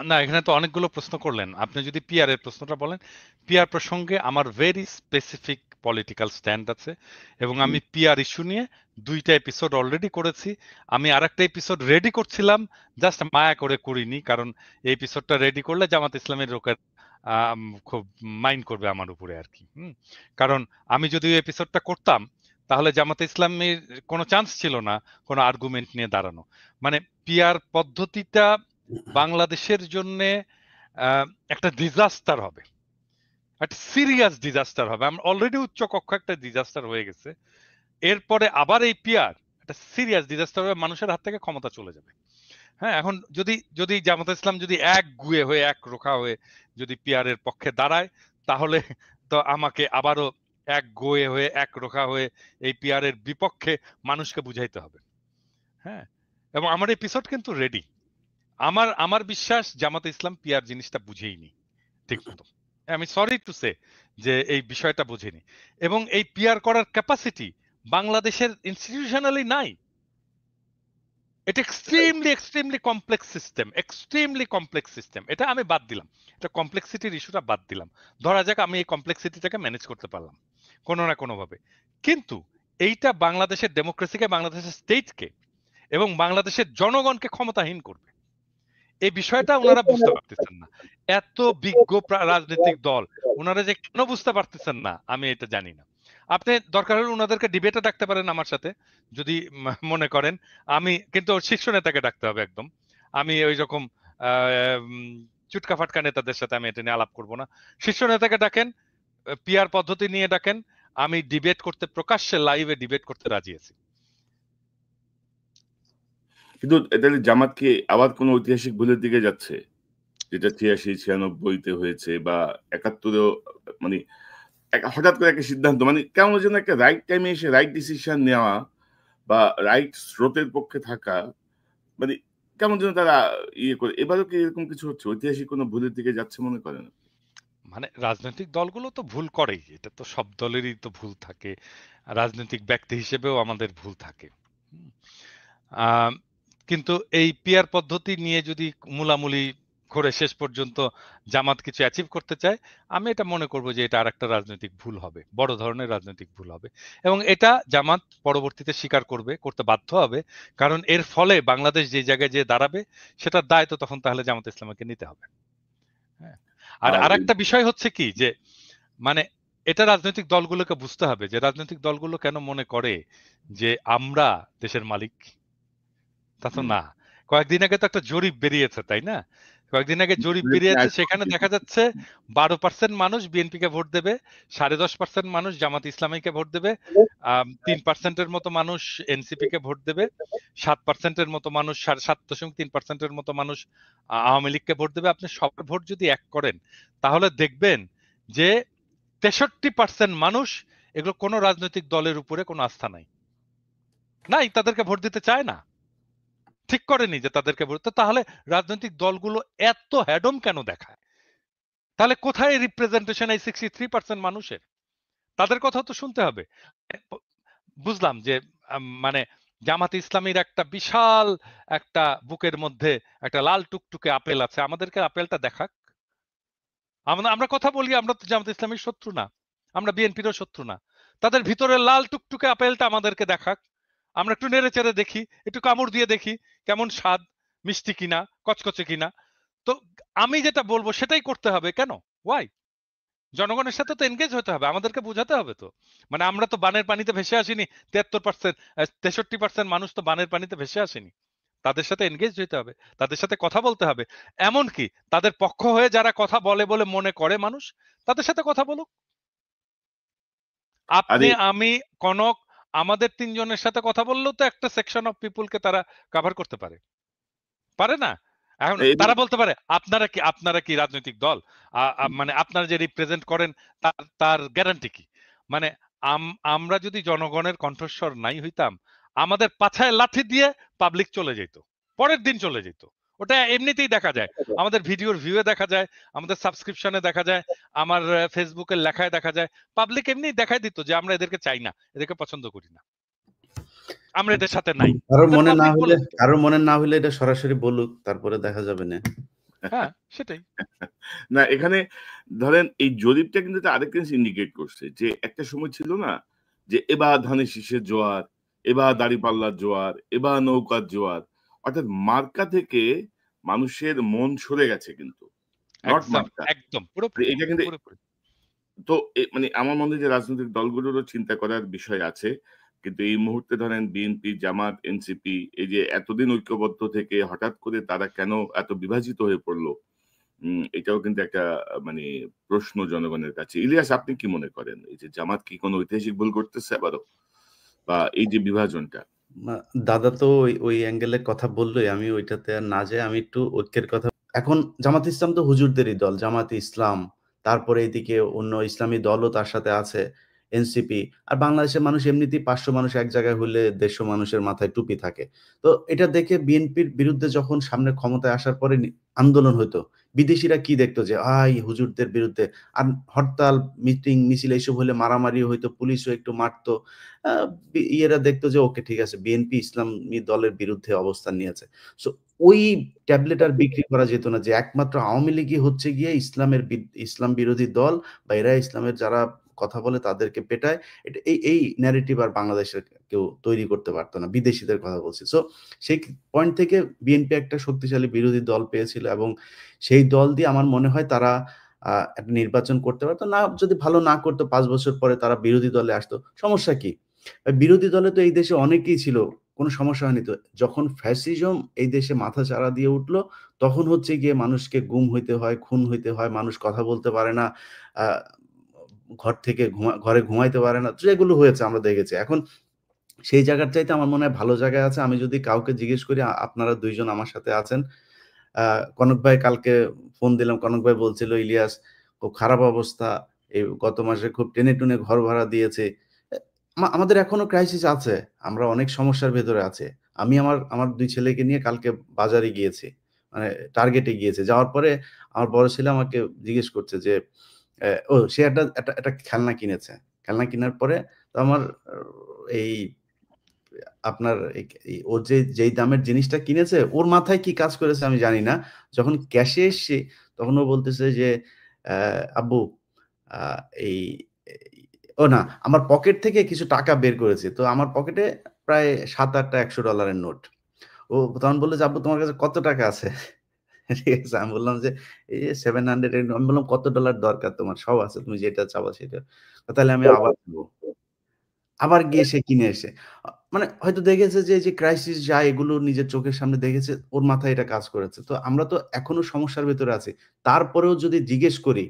না, এখানে তো অনেকগুলো প্রশ্ন করলেন। আপনি যদি পিআর এর প্রশ্নটা বলেন, পিআর প্রসঙ্গে আমার ভেরি স্পেসিফিক পলিটিক্যাল স্ট্যান্ড আছে, এবং আমি পিআর ইস্যু নিয়ে 2টা এপিসোড অলরেডি করেছি। আমি আরেকটা এপিসোড রেডি করছিলাম, জাস্ট মায়া করে করিনি, কারণ এই এপিসোডটা রেডি করলে জামাত ইসলামের লোকের খুব মাইন্ড করবে আমার উপরে আর কি। কারণ আমি যদি ওই এপিসোডটা করতাম, তাহলে জামাতে ইসলামের কোনো চান্স ছিল না কোনো আর্গুমেন্ট নিয়ে দাঁড়ানো। মানে পিআর পদ্ধতিটা বাংলাদেশের জন্য একটা ডিজাস্টার হবে, একটা সিরিয়াস ডিজাস্টার হবে। আমরা অলরেডি উচ্চ কক্ষ একটা ডিজাস্টার হয়ে গেছে, এরপরে আবার এই পিআর একটা সিরিয়াস ডিজাস্টার হবে, মানুষের হাত থেকে ক্ষমতা চলে যাবে। হ্যাঁ, এখন যদি জামাত ইসলাম যদি এক গুয়ে হয়ে, এক রোখা হয়ে যদি পিআর এর পক্ষে দাঁড়ায়, তাহলে তো আমাকে আবারও এক গোয়ে হয়ে এক রোখা হয়ে এই পিআর এর বিপক্ষে মানুষকে বুঝাইতে হবে। হ্যাঁ, এবং আমার এপিসোড কিন্তু রেডি। আমার বিশ্বাস জামাতে ইসলাম পিআর জিনিসটা বুঝেইনি ঠিক মতো। আমি সরি টু সে যে এই বিষয়টা বুঝেনি, এবং এই পিআর করার ক্যাপাসিটি বাংলাদেশের ইনস্টিটিউশনালি নাই। এটা এক্সট্রিমলি কমপ্লেক্স সিস্টেম। এটা আমি বাদ দিলাম, এটা কমপ্লেক্সিটির ইস্যুটা বাদ দিলাম। ধরা যাক আমি এই কমপ্লেক্সিটিটাকে ম্যানেজ করতে পারলাম কোনো না কোনো ভাবে, কিন্তু এইটা বাংলাদেশের ডেমোক্রেসিকে, বাংলাদেশের স্টেটকে এবং বাংলাদেশের জনগণকে ক্ষমতাহীন করবে। এই বিষয়টা ওনারা বুঝতে পারতেছেন না। এত বিজ্ঞ রাজনৈতিক দল ওনারা যে কেন বুঝতে পারতেছেন না আমি এটা জানি না। আপনি দরকার হলে ওনাদেরকে ডিবেটে ডাকতে পারেন আমার সাথে যদি মনে করেন। আমি কিন্তু শীর্ষ নেতাকে ডাকতে হবে একদম। আমি ওই রকম চুটকা ফাটকা নেতাদের সাথে আমি এটা নিয়ে আলাপ করবো না। শীর্ষ নেতাকে ডাকেন, পিআর পদ্ধতি নিয়ে ডাকেন, আমি ডিবেট করতে, প্রকাশ্যে লাইভে ডিবেট করতে রাজি আছি। কিন্তু এটা জামাত কি আবার কোন ঐতিহাসিক ভুলের দিকে যাচ্ছে, যেটা ৮৬-৯৬-তে হয়েছে বা ৭১-এও? মানে হঠাৎ করে একটা সিদ্ধান্ত, মানে কেমন যেন একটা রাইট টাইমে এসে রাইট ডিসিশন নেওয়া বা রাইট স্রোতের পক্ষে থাকা, মানে কেমন যেন তারা ইয়ে করে। এবারও কি এরকম কিছু হচ্ছে, ঐতিহাসিক কোনো ভুলের দিকে যাচ্ছে মনে করেন? মানে রাজনৈতিক দলগুলো তো ভুল করেই, এটা তো সব দলেরই তো ভুল থাকে, রাজনৈতিক ব্যক্তি হিসেবেও আমাদের ভুল থাকে। কিন্তু এই পিআর পদ্ধতি নিয়ে যদি মূলামূলি করে শেষ পর্যন্ত জামাত কিছু অ্যাচিভ করতে চায়, আমি এটা মনে করব যে এটা আরেকটা রাজনৈতিক ভুল হবে, বড় ধরনের রাজনৈতিক ভুল হবে, এবং এটা জামাত পরবর্তীতে স্বীকার করতে বাধ্য হবে। কারণ এর ফলে বাংলাদেশ যে জায়গায় যে দাঁড়াবে সেটার দায় তো তখন তাহলে জামাত ইসলামকে নিতে হবে। হ্যাঁ, আর আরেকটা বিষয় হচ্ছে কি যে মানে এটা রাজনৈতিক দলগুলোকে বুঝতে হবে যে রাজনৈতিক দলগুলো কেন মনে করে যে আমরা দেশের মালিক। তা তো না। কয়েকদিন আগে তো একটা জরিপ বেরিয়েছে, তাই না? কয়েকদিন আগে জরিপ বেরিয়েছে, সেখানে দেখা যাচ্ছে 12% মানুষ বিএনপিকে ভোট দেবে, 10.5% মানুষ জামাত ইসলামীকে ভোট দেবে, 3%-এর মতো মানুষ এনসিপি-কে ভোট দেবে, 7%-এর মতো মানুষ, 7.3%-এর মতো মানুষ আওয়ামী লীগকে ভোট দেবে। আপনি সবার ভোট যদি এক করেন তাহলে দেখবেন যে 63% মানুষ এগুলো কোনো রাজনৈতিক দলের উপরে কোনো আস্থা নাই, তাদেরকে ভোট দিতে চায় না, ঠিক করেনি যে তাদেরকে ভোট। তাহলে রাজনৈতিক দলগুলো এত হ্যাডম কেন দেখায়? তাহলে কোথায় রিপ্রেজেন্টেশন এই 63% মানুষের? তাদের কথা তো শুনতে হবে। বুঝলাম যে মানে জামাত ইসলামীর একটা বিশাল একটা বুকের মধ্যে একটা লাল টুকটুকে আপেল আছে, আমাদেরকে আপেলটা দেখাক। আমরা কথা বলি আমরা তো জামাত ইসলামীর শত্রু না, আমরা বিএনপিরও শত্রু না। তাদের ভিতরে লাল টুকটুকে আপেলটা আমাদেরকে দেখাক, আমরা একটু নেড়ে চেড়ে দেখি, একটু কামড় দিয়ে দেখি কেমন স্বাদ, মিষ্টি কিনা, কচকচে কিনা। তো আমি যেটা বলবো সেটাই করতে হবে। কেন? ওয়াই? জনগণের সাথে তো এনগেজ হতে হবে, আমাদেরকে বোঝাতে হবে তো। মানে আমরা তো বানের পানিতে ভেসে আসিনি, 63% মানুষ তো বানের পানিতে ভেসে আসেনি। তাদের সাথে এনগেজ হতে হবে, তাদের সাথে কথা বলতে হবে। এমনকি তাদের পক্ষ হয়ে যারা কথা বলে বলে মনে করে মানুষ, তাদের সাথে কথা বলুক। আপনি, আমি, কনক, আমাদের 3 জনের সাথে কথা বললেও তো একটা সেকশন অফ পিপলকে তারা কভার করতে পারে না? এখন তারা বলতে পারে আপনারা কি রাজনৈতিক দল? মানে আপনারা যে রিপ্রেজেন্ট করেন তার গ্যারান্টি কি? মানে আমরা যদি জনগণের কণ্ঠস্বর নাই হইতাম, আমাদের পাছায় লাঠি দিয়ে পাবলিক চলে যেত, পরের দিন চলে যেত। ওটা এমনিতেই দেখা যায়, আমাদের ভিডিওর ভিউয়ে দেখা যায়, আমাদের সাবস্ক্রিপশনে দেখা যায়, আমার ফেসবুকের লেখায় দেখা যায়। পাবলিক এমনি দেখাই দিত যে আমরা এদেরকে চাই না, এদেরকে পছন্দ করি না, আমরা এদের সাথে নাই। কারোর মনে না হলে এটা সরাসরি বলুক, তারপরে দেখা যাবে না। হ্যাঁ, সেটাই না। এখানে ধরেন এই জরিপটা কিন্তু আরেকটা জিনিস ইন্ডিকেট করছে যে একটা সময় ছিল না যে এবার ধানের শীষের জোয়ার, এবার দাঁড়িপাল্লার জোয়ার, এবার নৌকার জোয়ার, অর্থাৎ মার্কা থেকে মানুষের মন সরে গেছে কিন্তু নট মার্কা একদম পুরোপুরি। এটা কিন্তু তো মানে আমার মনে হয় যে রাজনৈতিক দলগুলোরও চিন্তা করার বিষয় আছে। কিন্তু এই মুহূর্তে ধরেন বিএনপি, জামাত, এনসিপি এই যে এতদিন ঐক্যবদ্ধ থেকে হঠাৎ করে তারা কেন এত বিভাজিত হয়ে পড়লো, এটাও কিন্তু একটা মানে প্রশ্ন জনগণের কাছে। ইলিয়াস, আপনি কি মনে করেন এই যে জামাত কি কোনো ঐতিহাসিক ভুল করতেছে আবারও, বা এই যে বিভাজনটা? দাদা তো ওই অ্যাঙ্গেলে কথা বললোই, আমি ওইটাতে আর না যাই, আমি একটু ঐক্যের কথা। এখন জামাত ইসলাম তো হুজুরদেরই দল, জামাত ইসলাম, তারপরে এইদিকে অন্য ইসলামী দলও তার সাথে আছে। এনসিপি। আর বাংলাদেশের মানুষ এমনিতেই ৫০০ মানুষ এক জায়গায় হইলে ১৫০ মানুষের মাথায় টুপি থাকে। তো এটা দেখে বিএনপির বিরুদ্ধে যখন সামনে ক্ষমতায় আসার পরে আন্দোলন হইতো, বিদেশিরা কি দেখতো যে হুজুরদের বিরুদ্ধে। আর হরতাল, মিটিং, মিছিল এইসব হলে মারামারি হইতো, পুলিশও একটু মারতো। আ ইয়েরা দেখতো যে ওকে ঠিক আছে, বিএনপি ইসলামী দলের বিরুদ্ধে অবস্থান নিয়েছে। সো ওই ট্যাবলেট আর বিক্রি করা যেত না যে একমাত্র আওয়ামী লীগই হচ্ছে গিয়ে ইসলাম বিরোধী দল, বা এরা ইসলামের যারা কথা বলে তাদেরকে পেটায়। এই ন্যারেটিভ আর বাংলাদেশের কেউ তৈরি করতে পারতো না, বিদেশিদের কথা বলছি। সো সেই পয়েন্ট থেকে বিএনপি একটা শক্তিশালী বিরোধী দল পেয়েছিল, এবং সেই দল দিয়ে আমার মনে হয় তারা একটা নির্বাচন করতে পারতো। না, যদি ভালো না করতো ৫ বছর পরে তারা বিরোধী দলে আসতো, সমস্যা কি? বিরোধী দলে তো এই দেশে অনেকেই ছিল, কোনো সমস্যা হয়নি তো। যখন ফ্যাসিজম এই দেশে মাথাচাড়া দিয়ে উঠলো, তখন হচ্ছে গিয়ে মানুষকে গুম হইতে হয়, খুন হইতে হয়, মানুষ কথা বলতে পারে না, আ ঘর থেকে ঘরে ঘুমাইতে পারে না। যেগুলো হয়েছে আমরা দেখেছি। এখন সেই জায়গার চাইতে আমার মনে হয় ভালো জায়গায় আছে। আমি যদি কাউকে জিজ্ঞেস করি, আপনারা ২ জন আমার সাথে আছেন। আ কনক ভাই কালকে ফোন দিলাম। কনক ভাই বলছিল, "ইলিয়াস, খুব খারাপ অবস্থা। এই গত মাসে খুব টেনে-টুনে ঘর ভাড়া দিয়েছে।" এ আমাদের এখনো ক্রাইসিস আছে। আমরা অনেক সমস্যার ভেতরে আছি। আমি আমার ২ ছেলেকে নিয়ে কালকে বাজারে গিয়েছি। মানে টার্গেটে গিয়েছি। যাওয়ার পরে আমার বড় ছেলে আমাকে জিজ্ঞেস করছে যে, সে একটা খেলনা কিনেছে। খেলনা কিনার পরে তো আমার এই আপনার ওর যেই দামের জিনিসটা কিনেছে, ওর মাথায় কি কাজ করেছে আমি জানি না। যখন ক্যাশে এসছি, তখন ও বলতেছে যে, "আব্বু, আ এই এই" ও না, আমার পকেট থেকে কিছু টাকা বের করেছে। তো আমার পকেটে প্রায় ৭-৮ টা $১০০ এর নোট। ও তখন বলল যে, "আব্বু, তোমার কাছে কত টাকা আছে?" ঠিক আছে? আমি বললাম যে, "এই যে 700 এর।" আমি বললাম, "কত ডলার দরকার তোমার? সব আছে। তুমি যেটা চাবা সেটা।" তাহলে আমি আবার দিব। আবার গিয়ে সে কিনে এসে। মানে হয়তো দেখেছে যে এই যে ক্রাইসিস যায় এগুলো নিজের চোখের সামনে দেখেছে, ওর মাথায় এটা কাজ করেছে। তো আমরা তো এখনো সমস্যার ভেতরে আছি। তারপরেও যদি জিজ্ঞেস করি,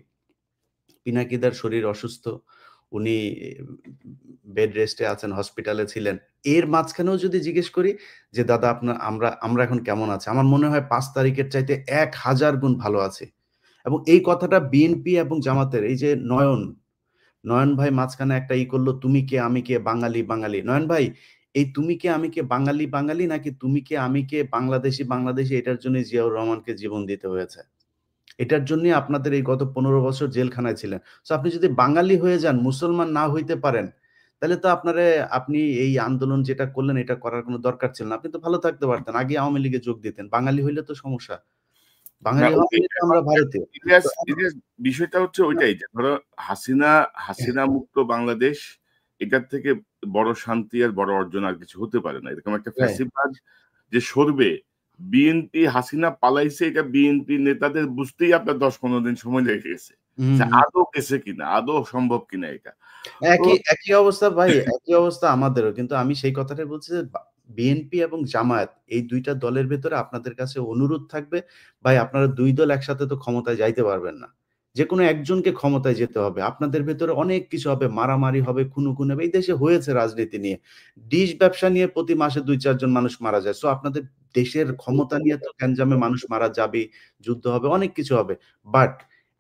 পিনাকিদার শরীর অসুস্থ, উনি বেড রেস্টে আছেন, হসপিটালে ছিলেন। এর মাঝখানেও যদি জিজ্ঞেস করি যে, "দাদা, আমরা এখন কেমন আছি?" আমার মনে হয় ৫ তারিখের চাইতে ১,০০০ গুণ ভালো আছি। এবং এই কথাটা বিএনপি এবং জামাতের এই যে নয়ন ভাই মাঝখানে একটা করল, "তুমি কে, আমি কে, বাঙালি, বাঙালি।" নয়ন ভাই, এই তুমি কে, আমি কে, বাঙালি, বাঙালি, নাকি তুমি কে, আমি কে, বাংলাদেশী, বাংলাদেশী, এটার জন্যই জিয়াউর রহমানকে জীবন দিতে হয়েছে। এটার জন্যই আপনাদের এই গত ১৫ বছর জেলখানায় ছিলেন। সো আপনি যদি বাঙালি হয়ে যান, মুসলমান না হইতে পারেন, তাহলে তো আপনি এই আন্দোলন যেটা করলেন এটা করার কোনো দরকার ছিল না। আপনি তো ভালো থাকতে পারতেন। আগেই আওয়ামী লীগে যোগ দিতেন। বাঙালি হইলে তো সমস্যা। না বাঙালি হওয়া ওটাই মানে তো এখন আমরা ভারতীয়। তো ইলিয়াস বিষয়টা হচ্ছে ওইটাই যে ধরো হাসিনা মুক্ত বাংলাদেশ, এটার থেকে বড় শান্তি আর বড় অর্জন আর কিছু হতে পারে না। এরকম একটা রাইট। ফ্যাসিবাদ যে সরবে, বিএনপি হাসিনা পালাইছে, এটা বিএনপি নেতাদের বুঝতেই আপনার ১০-১৫ দিন সময় লেগে গেছে। হুম, যে হুম। আদৌ গেছে কিনা, আদৌ সম্ভব কিনা এটা। তো একই অবস্থা ভাই, একই অবস্থা আমাদেরও। কিন্তু আমি সেই কথাটাই বলছি যে বিএনপি এবং জামায়াত এই ২ টা দলের ভেতরে আপনাদের কাছে অনুরোধ থাকবে, ভাই আপনারা ২ দল একসাথে তো ক্ষমতায় যাইতে পারবেন না। যেকোনো একজনকে ক্ষমতায় যেতে হবে। আপনাদের ভেতরে অনেক কিছু হবে, মারামারি হবে, খুনোখুনি হবে। এই দেশে হয়েছে রাজনীতি নিয়ে। ডিশ ব্যবসা নিয়ে প্রতি মাসে ২-৪ জন মানুষ মারা যায়। সো আপনাদের দেশের ক্ষমতা নিয়ে তো গ্যাঞ্জামে মানুষ মারা যাবেই, যুদ্ধ হবে, অনেক কিছু হবে। বাট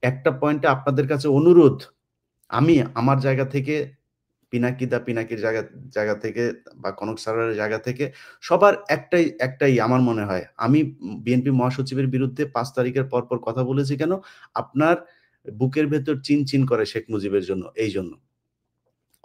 একটা পয়েন্টে আপনাদের কাছে অনুরোধ, আমি আমার জায়গা থেকে, পিনাকির জায়গা জায়গা থেকে, বা কনক সারোয়ারের জায়গা থেকে, সবার একটাই আমার মনে হয়। আমি বিএনপি মহাসচিবের বিরুদ্ধে ৫ তারিখের পরপর কথা বলেছি কেন? আপনার বুকের ভেতর চিনচিন করে শেখ মুজিবের জন্য, এইজন্য।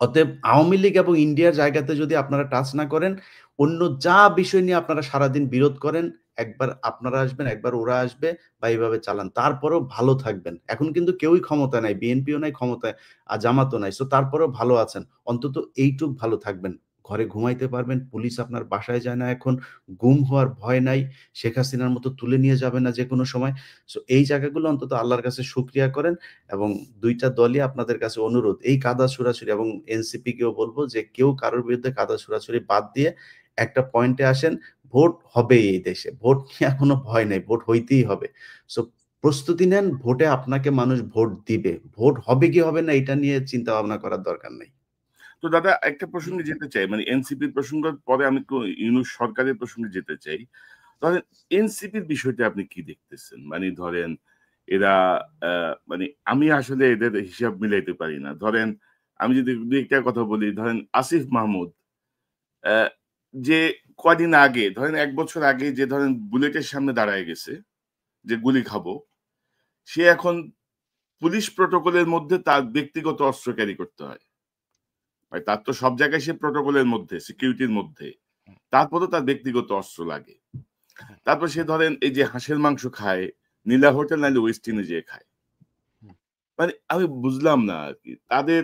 অতএব আওয়ামী লীগ এবং ইন্ডিয়ার জায়গাতে যদি আপনারা টাচ না করেন, অন্য যা বিষয় নিয়ে আপনারা সারাদিন বিরোধ করেন, একবার আপনারা আসবেন, একবার ওরা আসবে, বা এইভাবে চালান। তারপরেও ভালো থাকবেন। এখন কিন্তু কেউই ক্ষমতায় নাই। বিএনপিও নাই ক্ষমতায়, আর জামাতও নাই। সো তারপরেও ভালো আছেন। অন্তত এইটুক ভালো থাকবেন। ঘরে ঘুমাইতে পারবেন। পুলিশ আপনার বাসায় যায় না এখন। গুম হওয়ার ভয় নাই। শেখ হাসিনার মতো তুলে নিয়ে যাবে না যেকোনো সময়। সো এই জায়গাগুলো অন্তত আল্লাহর কাছে শুকরিয়া করেন। এবং ২ টা দলই আপনাদের কাছে অনুরোধ, এই কাদা ছুড়াছুড়ি, এবং এনসিপি কেও বলব যে কেউ কারোর বিরুদ্ধে কাদা ছুড়াছুড়ি বাদ দিয়ে একটা পয়েন্টে আসেন। ভোট হবেই এই দেশে। ভোট নিয়ে কোনো ভয় নাই। ভোট হইতেই হবে। সো প্রস্তুতি নেন। ভোটে আপনাকে মানুষ ভোট দিবে। ভোট হবে কি হবে না এটা নিয়ে চিন্তা ভাবনা করার দরকার নাই। তো দাদা একটা প্রসঙ্গে যেতে চাই, মানে এনসিপির প্রসঙ্গের পরে আমি ইউনূস সরকারের প্রসঙ্গে যেতে চাই। ধরেন এনসিপির বিষয়টা আপনি কি দেখতেছেন? মানে ধরেন এরা মানে আমি আসলে এদের হিসাব মিলাইতে পারি না। ধরেন আমি যদি দুই একটা কথা বলি, ধরেন আসিফ মাহমুদ যে কদিন আগে, ধরেন 1 বছর আগে যে ধরেন বুলেটের সামনে দাঁড়ায় গেছে যে গুলি খাবো, সে এখন পুলিশ প্রটোকলের মধ্যে তার ব্যক্তিগত অস্ত্র ক্যারি করতে হয়। তার তো সব জায়গায় সে প্রটোকলের মধ্যে, সিকিউরিটির মধ্যে, তারপরেও তার ব্যক্তিগত অস্ত্র লাগে। তারপর সে ধরেন এই যে হাঁসের মাংস খায়, নীলা হোটেল নাইলে ওয়েস্টিনে যেয়ে খায়। মানে আমি বুঝলাম না আর কি, তাদের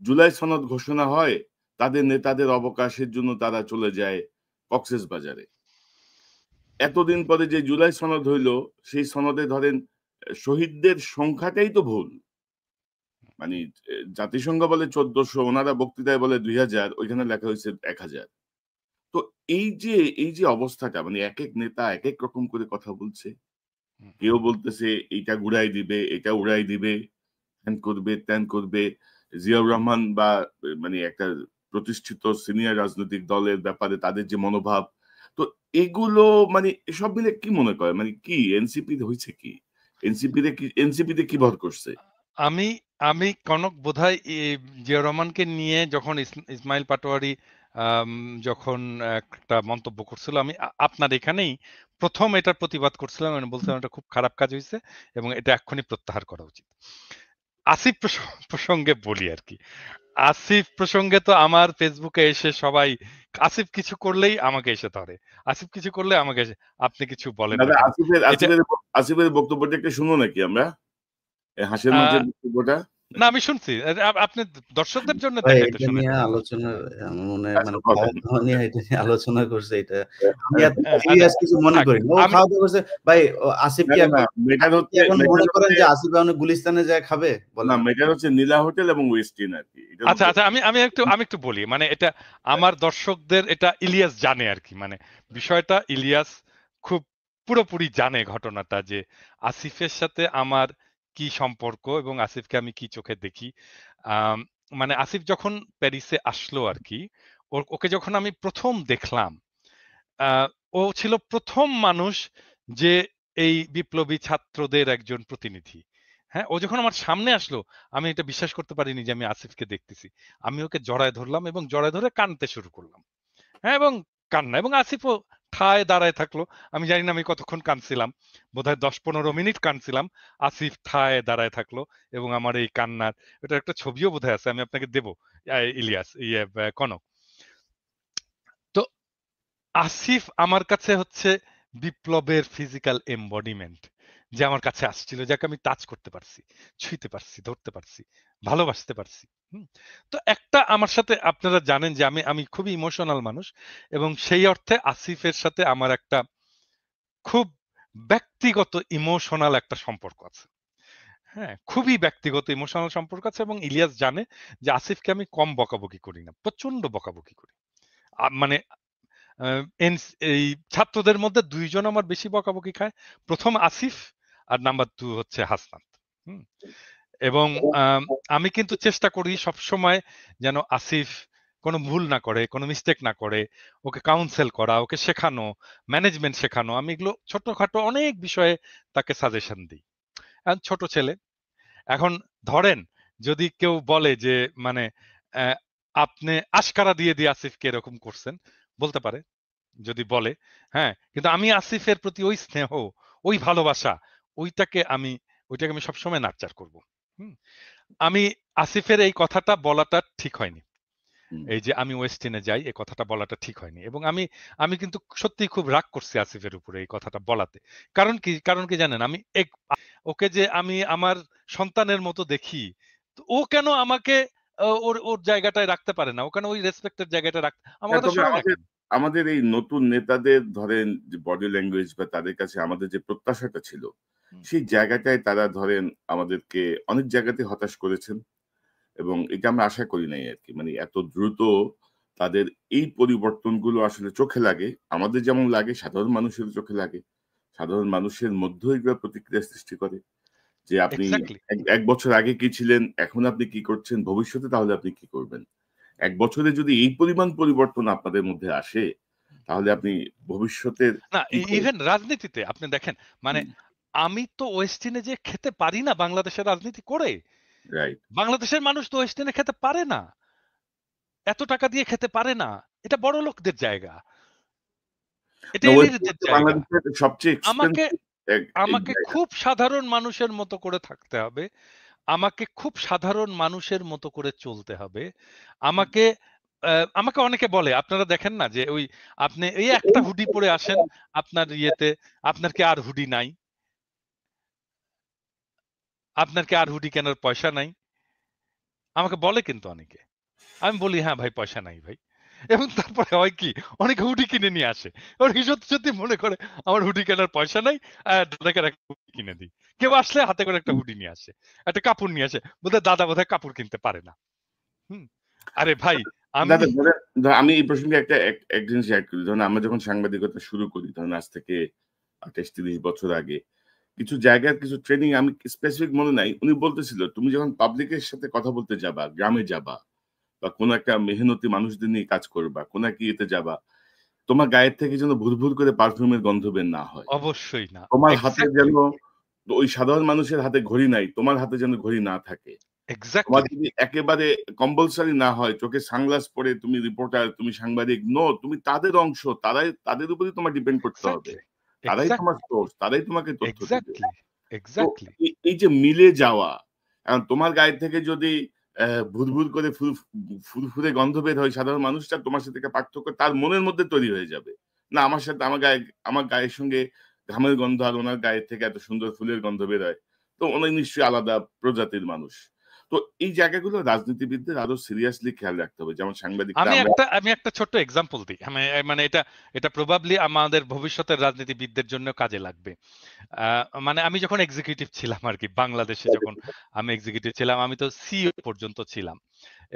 জুলাই সনদ ঘোষণা হয়, তাদের নেতাদের অবকাশের জন্য তারা চলে যায় কক্সেস বাজারে। এতদিন পরে যে জুলাই সনদ হইলো, সেই সনদে ধরেন শহীদদের সংখ্যাটাই তো ভুল। মানে জাতিসংঘ বলে 1400, ওনারা বক্তৃতায় বলে 2000, ওইখানে লেখা হয়েছে 1000। তো এই যে অবস্থাটা, মানে এক এক নেতা এক এক রকম করে কথা বলছে। কেউ বলতেছে এইটা ঘুরাই দিবে, এটা উড়াই দিবে, হ্যান করবে, ত্যান করবে। জিয়াউর রহমান বা মানে একটা প্রতিষ্ঠিত সিনিয়র রাজনৈতিক দলের ব্যাপারে তাদের যে মনোভাব, তো এগুলো মানে সব মিলে কি মনে করে, মানে কি এনসিপি হয়েছে কি, এনসিপিতে কি ভর করছে? আমি আমি কনক বোধহয় জিয়া রহমানকে নিয়ে যখন ইসমাইল পাটোয়ারি যখন একটা মন্তব্য করছিল, আমি আপনার এখানেই প্রথম এটার প্রতিবাদ করছিলাম, আমি বলছিলাম এটা খুব খারাপ কাজ হয়েছে এবং এটা এক্ষুনি প্রত্যাহার করা উচিত। আসিফ প্রসঙ্গে বলি আর কি, আসিফ প্রসঙ্গে তো আমার ফেসবুকে এসে সবাই আসিফ কিছু করলেই আমাকে এসে ধরে, আসিফ কিছু করলে আমাকে এসে, আপনি কিছু বলেন না দাদা কেন? আসিফের বক্তব্যটা একটু শুনো নাকি আমরা, হাসির মাংসের বক্তব্যটা। না আমি শুনছি, আপনি দর্শকদের জন্য ভাই দেখাইতে এটা নিয়ে শুনেছেন। আলোচনা, আমার মনে হয় মানে আচ্ছা, খাওয়া বলেন। দাওয়া নিয়ে এটা নিয়ে আলোচনা করছে, এটা আমি এত আচ্ছা, সিরিয়াস কিছু মনে থাক। করি না। ও আমি খাওয়া দাওয়া করছে ভাই, আসিফ না কি না এখন, না, মেটার আপনি কি হচ্ছে এখন মনে করেন যে আসিফ এখন গুলিস্তানে যায় খাবে? না, বলেন। মেটার হচ্ছে নীলা হোটেল এবং ওয়েস্টিন আর কি, এটার আচ্ছা মধ্যে। আচ্ছা, আমি একটু বলি, মানে এটা আমার দর্শকদের, এটা ইলিয়াস জানে আর কি, মানে বিষয়টা ইলিয়াস খুব পুরোপুরি জানে ঘটনাটা, যে আসিফের সাথে আমার কি সম্পর্ক এবং আসিফকে আমি কি চোখে দেখি। মানে আসিফ যখন প্যারিসে আসলো আর কি, ওকে যখন আমি প্রথম দেখলাম, ও ছিল প্রথম মানুষ যে এই বিপ্লবী ছাত্রদের একজন প্রতিনিধি। হ্যাঁ, ও যখন আমার সামনে আসলো, আমি এটা বিশ্বাস করতে পারিনি যে আমি আসিফকে দেখতেছি। আমি ওকে জড়ায় ধরলাম এবং জড়ায় ধরে কাঁদতে শুরু করলাম। হ্যাঁ, এবং কান্না, এবং আসিফও ঠায় দাঁড়ায় থাকলো। আমি জানি না আমি কতক্ষণ কাঁদছিলাম, বোধহয় 10-15 মিনিট কাঁদছিলাম। আসিফ ঠায় দাঁড়ায় থাকলো এবং আমার এই কান্নার এটা একটা ছবিও বোধহয় আছে, আমি আপনাকে দেবো, ইলিয়াস, কনক। তো আসিফ আমার কাছে হচ্ছে বিপ্লবের ফিজিক্যাল এমবডিমেন্ট, যে আমার কাছে আসছিল, যাকে আমি টাচ করতে পারছি, ছুঁইতে পারছি, ধরতে পারছি, ভালোবাসতে পারছি। তো একটা আমার সাথে, আপনারা জানেন যে আমি আমি খুবই ইমোশনাল মানুষ, এবং সেই অর্থে আসিফের সাথে আমার একটা খুব ব্যক্তিগত ইমোশনাল একটা সম্পর্ক আছে। হ্যাঁ, খুবই ব্যক্তিগত ইমোশনাল সম্পর্ক আছে, এবং ইলিয়াস জানে যে আসিফকে আমি কম বকাবকি করি না, প্রচন্ড বকাবকি করি। মানে এই ছাত্রদের মধ্যে 2 জন আমার বেশি বকাবকি খায়। প্রথম আসিফ, আর নাম্বার 2 হচ্ছে হাসনাত। এবং আমি কিন্তু চেষ্টা করি সবসময় যেন আসিফ কোনো ভুল না করে, কোনো মিস্টেক না করে, ওকে কাউন্সেল করা, ওকে শেখানো, ম্যানেজমেন্ট শেখানো। আমি এগুলো ছোটখাটো অনেক বিষয়ে তাকে সাজেশন দিই। ছোট ছেলে। এখন ধরেন যদি কেউ বলে যে মানে আপনি আশকারা দিয়ে দিয়ে আসিফকে এরকম করছেন, বলতে পারে, যদি বলে, হ্যাঁ, কিন্তু আমি আসিফের প্রতি ওই স্নেহ, ওই ভালোবাসা, ওইটাকে আমি সবসময় নার্চার করব। আমি আসিফের এই কথাটা বলাটা ঠিক হয়নি, এই যে আমি ওয়েস্টিনে যাই, এই কথাটা বলাটা ঠিক হয়নি, এবং আমি আমি কিন্তু সত্যি খুব রাগ করছি আসিফের উপরে এই কথাটা বলাতে। কারণ কি জানেন, আমি ওকে যে আমি আমার সন্তানের মতো দেখি, তো ও কেন আমাকে ওর ওর জায়গাটায় রাখতে পারে না, ও কেন ওই রেসপেক্টের জায়গাটা রাখতে, আমার কথা তবে শোনে না আমাদের কেন? আমাদের এই নতুন নেতাদের ধরেন যে বডি ল্যাঙ্গুয়েজ বা তাদের কাছে আমাদের যে প্রত্যাশাটা ছিল, সেই জায়গাটায় তারা ধরেন আমাদেরকে অনেক জায়গাতে হতাশ করেছেন, এবং এটা আমরা আশা করি নাই আর কি। মানে এত দ্রুত তাদের এই পরিবর্তনগুলো আসলে চোখে লাগে, আমাদের যেমন লাগে সাধারণ মানুষের চোখে লাগে। সাধারণ মানুষের মধ্যেই এগুলো প্রতিক্রিয়া সৃষ্টি করে, যে আপনি এক্স্যাক্টলি। এক বছর আগে কি ছিলেন, এখন আপনি কি করছেন, ভবিষ্যতে তাহলে আপনি কি করবেন। 1 বছরে যদি এই পরিমাণ পরিবর্তন আপনাদের মধ্যে আসে, তাহলে আপনি ভবিষ্যতের না, কি করবেন? ইভেন রাজনীতিতে আপনি দেখেন, মানে আমি তো ওয়েস্টিনে যে খেতে পারি না বাংলাদেশের রাজনীতি করে, রাইট। বাংলাদেশের মানুষ তো ওয়েস্ট এন্ডে খেতে পারে না, এত টাকা দিয়ে খেতে পারে না। এটা বড় লোকদের জায়গা, এটা না, ওয়েস্ট এলিটদের ইন্ডিজ জায়গা। বাংলাদেশের সবচেয়ে আমাকে এক্সপেন্সিভ এক আমাকে জায়গা। খুব সাধারণ মানুষের মতো করে থাকতে হবে, আমাকে খুব সাধারণ মানুষের মতো করে চলতে হবে। আমাকে আমাকে অনেকে বলে, আপনারা দেখেন না যে ওই আপনি এই একটা হুডি পরে আসেন আপনার ইয়েতে, আপনার কি আর হুডি নাই? আপনার কি আর হুডি কেনার পয়সা নাই? আমাকে বলে কিন্তু অনেকে। আমি বলি, হ্যাঁ ভাই, পয়সা নাই ভাই। এবং তারপরে হয় কি, অনেকে হুডি কিনে নিয়ে আসে। ওরা কি সত্যি সত্যি মনে করে আমার হুডি কেনার পয়সা নাই, দাদাকে একটা হুডি কিনে দিই। কেউ আসলে হাতে করে একটা হুডি নিয়ে আসে, একটা কাপড় নিয়ে আসে, বোধহয় দাদা বোধহয় কাপড় কিনতে পারে না। হুম। আরে ভাই, আমি দাদা আমি এই প্রসঙ্গে একটা এক জিনিস এড করি। ধরুন আমরা যখন সাংবাদিকতা শুরু করি, ধরুন আজ থেকে ২৮-৩০ বছর আগে, কিছু জায়গার কিছু ট্রেনিং আমি স্পেসিফিক মনে নাই। উনি বলতেছিল, তুমি যখন পাবলিকের সাথে কথা বলতে যাবা, গ্রামে যাবা বা কোন একটা মেহনতি মানুষদের নিয়ে কাজ করবা, কোন একটা ইয়েতে যাবা, তোমার গায়ের থেকে যেন ভুরভুর করে পারফিউমের গন্ধ বের না হয়। অবশ্যই না। তোমার হাতে যেন এক্সাক্টলি, ওই সাধারণ মানুষের হাতে ঘড়ি নাই, তোমার হাতে যেন ঘড়ি না থাকে। তোমার এক্সাক্টলি, যদি একেবারে কম্পালসরি না হয়, চোখে সানগ্লাস পরে তুমি রিপোর্টার, তুমি সাংবাদিক, নো, তুমি তাদের অংশ, তাদের উপরেই তোমার ডিপেন্ড করতে হবে। এক্সাক্টলি, তারাই তোমার এক্সাক্টলি, সোর্স, তারাই তোমাকে তথ্য দিবে। এক্সাক্টলি, তো এক্সাক্টলি। এই যে মিলে যাওয়া, এখন তোমার গায়ে থেকে যদি ভুরভুর করে ফুরফুরে গন্ধ বের হয়, সাধারণ মানুষটা তোমার সাথে একটা পার্থক্য তার মনের মধ্যে তৈরি হয়ে যাবে। না, আমার সাথে আমার গায়ের সঙ্গে ঘামের গন্ধ আর ওনার গায়ের থেকে এত সুন্দর ফুলের গন্ধ বের হয়। তো উনি নিশ্চয়ই আলাদা প্রজাতির মানুষ। তো এই জায়গাগুলো রাজনীতিবিদদের আরো সিরিয়াসলি খেয়াল রাখতে হবে। যেমন সাংবাদিকরা আমরা আমি একটা ছোট্ট এক্সাম্পল দিই। মানে এটা এটা প্রবাবলি আমাদের ভবিষ্যতের রাজনীতিবিদদের জন্য কাজে লাগবে। মানে আমি যখন এক্সিকিউটিভ ছিলাম আরকি, বাংলাদেশে যখন আমি এক্সিকিউটিভ ছিলাম, আমি তো সিইও পর্যন্ত ছিলাম।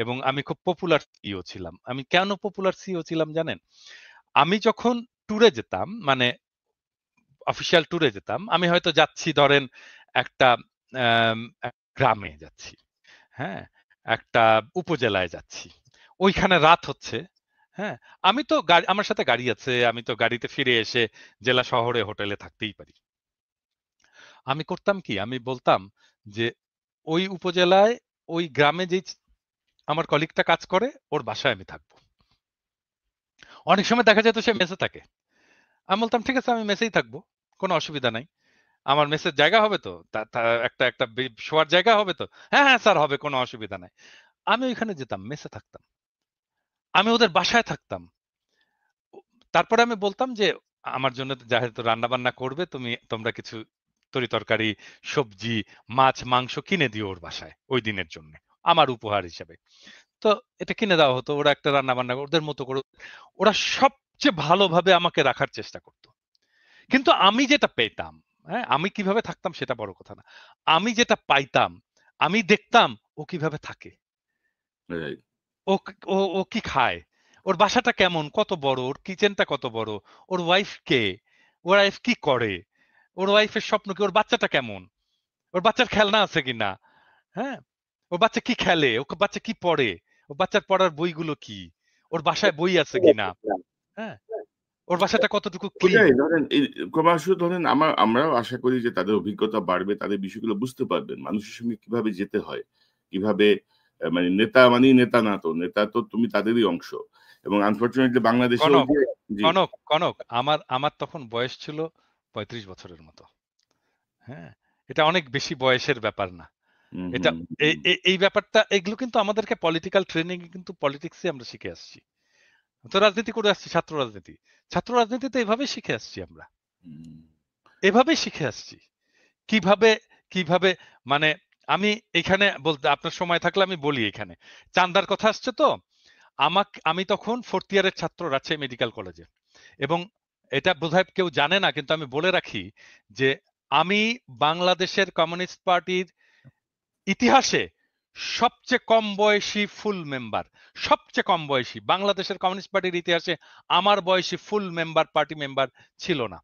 এবং আমি খুব পপুলার সিইও ছিলাম। আমি কেন পপুলার সিইও ছিলাম জানেন? আমি যখন ট্যুরে যেতাম, মানে অফিসিয়াল ট্যুরে যেতাম, আমি হয়তো যাচ্ছি ধরেন একটা গ্রামে যাচ্ছি, হ্যাঁ? একটা উপজেলায় যাচ্ছি। ওইখানে রাত হচ্ছে, হ্যাঁ? আমি তো আমার সাথে গাড়ি আছে। আমি তো গাড়িতে ফিরে এসে জেলা শহরে হোটেলে থাকতেই পারি। আমি করতাম কি? আমি বলতাম যে, ওই উপজেলায়, ওই গ্রামে যেই আমার কলিগটা কাজ করে, ওর বাসায় আমি থাকবো। অনেক সময় দেখা যেত সে মেসে থাকে। আমি বলতাম, ঠিক আছে, আমি মেসেই থাকবো। কোনো অসুবিধা নাই। আমার মেসের জায়গা হবে তো? একটা একটা শোয়ার জায়গা হবে তো? হ্যাঁ, হ্যাঁ স্যার, হবে, কোনো অসুবিধা নাই। আমি ওইখানে যেতাম, মেসে থাকতাম। আমি ওদের বাসায় থাকতাম। ও তারপরে আমি বলতাম যে, আমার জন্য যেহেতু রান্না-বান্না করবে, তোমরা কিছু তরি-তরকারি, সবজি, মাছ, মাংস কিনে দিও ওর বাসায় ওই দিনের জন্যে। আমার উপহার হিসেবে। তো এটা কিনে দেওয়া হতো। ওরা একটা রান্না-বান্না ওদের মতো করে, ওরা সবচেয়ে ভালোভাবে আমাকে রাখার চেষ্টা করত। কিন্তু আমি যেটা পেতাম, হ্যাঁ? আমি কিভাবে থাকতাম সেটা বড় কথা না। আমি যেটা পাইতাম, আমি দেখতাম ও কিভাবে থাকে। রাইট। ও ও কি খায়? ওর বাসাটা কেমন? কত বড়? ওর কিচেনটা কত বড়? ওর ওয়াইফ কে? ওর ওয়াইফ কি করে? ওর ওয়াইফের স্বপ্ন কি? ওর বাচ্চাটা কেমন? ওর বাচ্চার খেলনা আছে কিনা? হ্যাঁ? ওর বাচ্চা কি খেলে? ওর বাচ্চা কি পড়ে? ওর বাচ্চার পড়ার বইগুলো কি? ওর বাসায় বই আছে কিনা? হ্যাঁ? ওর বাসাটা কতটুকু ক্লিন? ওটাই ধরেন এই ক্রমশ ধরেন আমরাও আশা করি যে তাদের অভিজ্ঞতা বাড়বে, তাদের বিষয়গুলো বুঝতে পারবেন। মানুষের সঙ্গে কিভাবে যেতে হয়, কিভাবে মানে নেতা মানেই নেতা না তো। নেতা তো তুমি তাদেরই অংশ। এবং আনফরচুনেটলি বাংলাদেশেও কনক, যে জি, কনক, আমার তখন বয়স ছিল ৩৫ বছরের মতো। হ্যাঁ? এটা অনেক বেশি বয়সের ব্যাপার না। হুম, এটা হুম, হুম, এই ব্যাপারটা, এগুলো কিন্তু আমাদেরকে পলিটিক্যাল ট্রেনিং এ কিন্তু পলিটিক্সে আমরা শিখে আসছি। তো রাজনীতি করে আসছি, ছাত্র রাজনীতি। ছাত্র রাজনীতিতে এভাবেই শিখে আসছি আমরা। হুম। এভাবেই শিখে আসছি। কিভাবে কিভাবে মানে আমি এখানে বলতে, আপনার সময় থাকলে আমি বলি এখানে। চান্দার কথা আসছে তো। আমি তখন 4th ইয়ারের ছাত্র রাজশাহী মেডিকেল কলেজে। এবং এটা বোধহয় কেউ জানে না, কিন্তু আমি বলে রাখি যে, আমি বাংলাদেশের কমিউনিস্ট পার্টির ইতিহাসে সবচেয়ে কম বয়সী ফুল মেম্বার। সবচেয়ে কম বয়সী বাংলাদেশের কমিউনিস্ট পার্টির ইতিহাসে আমার বয়সী ফুল মেম্বার, পার্টি মেম্বার ছিল না।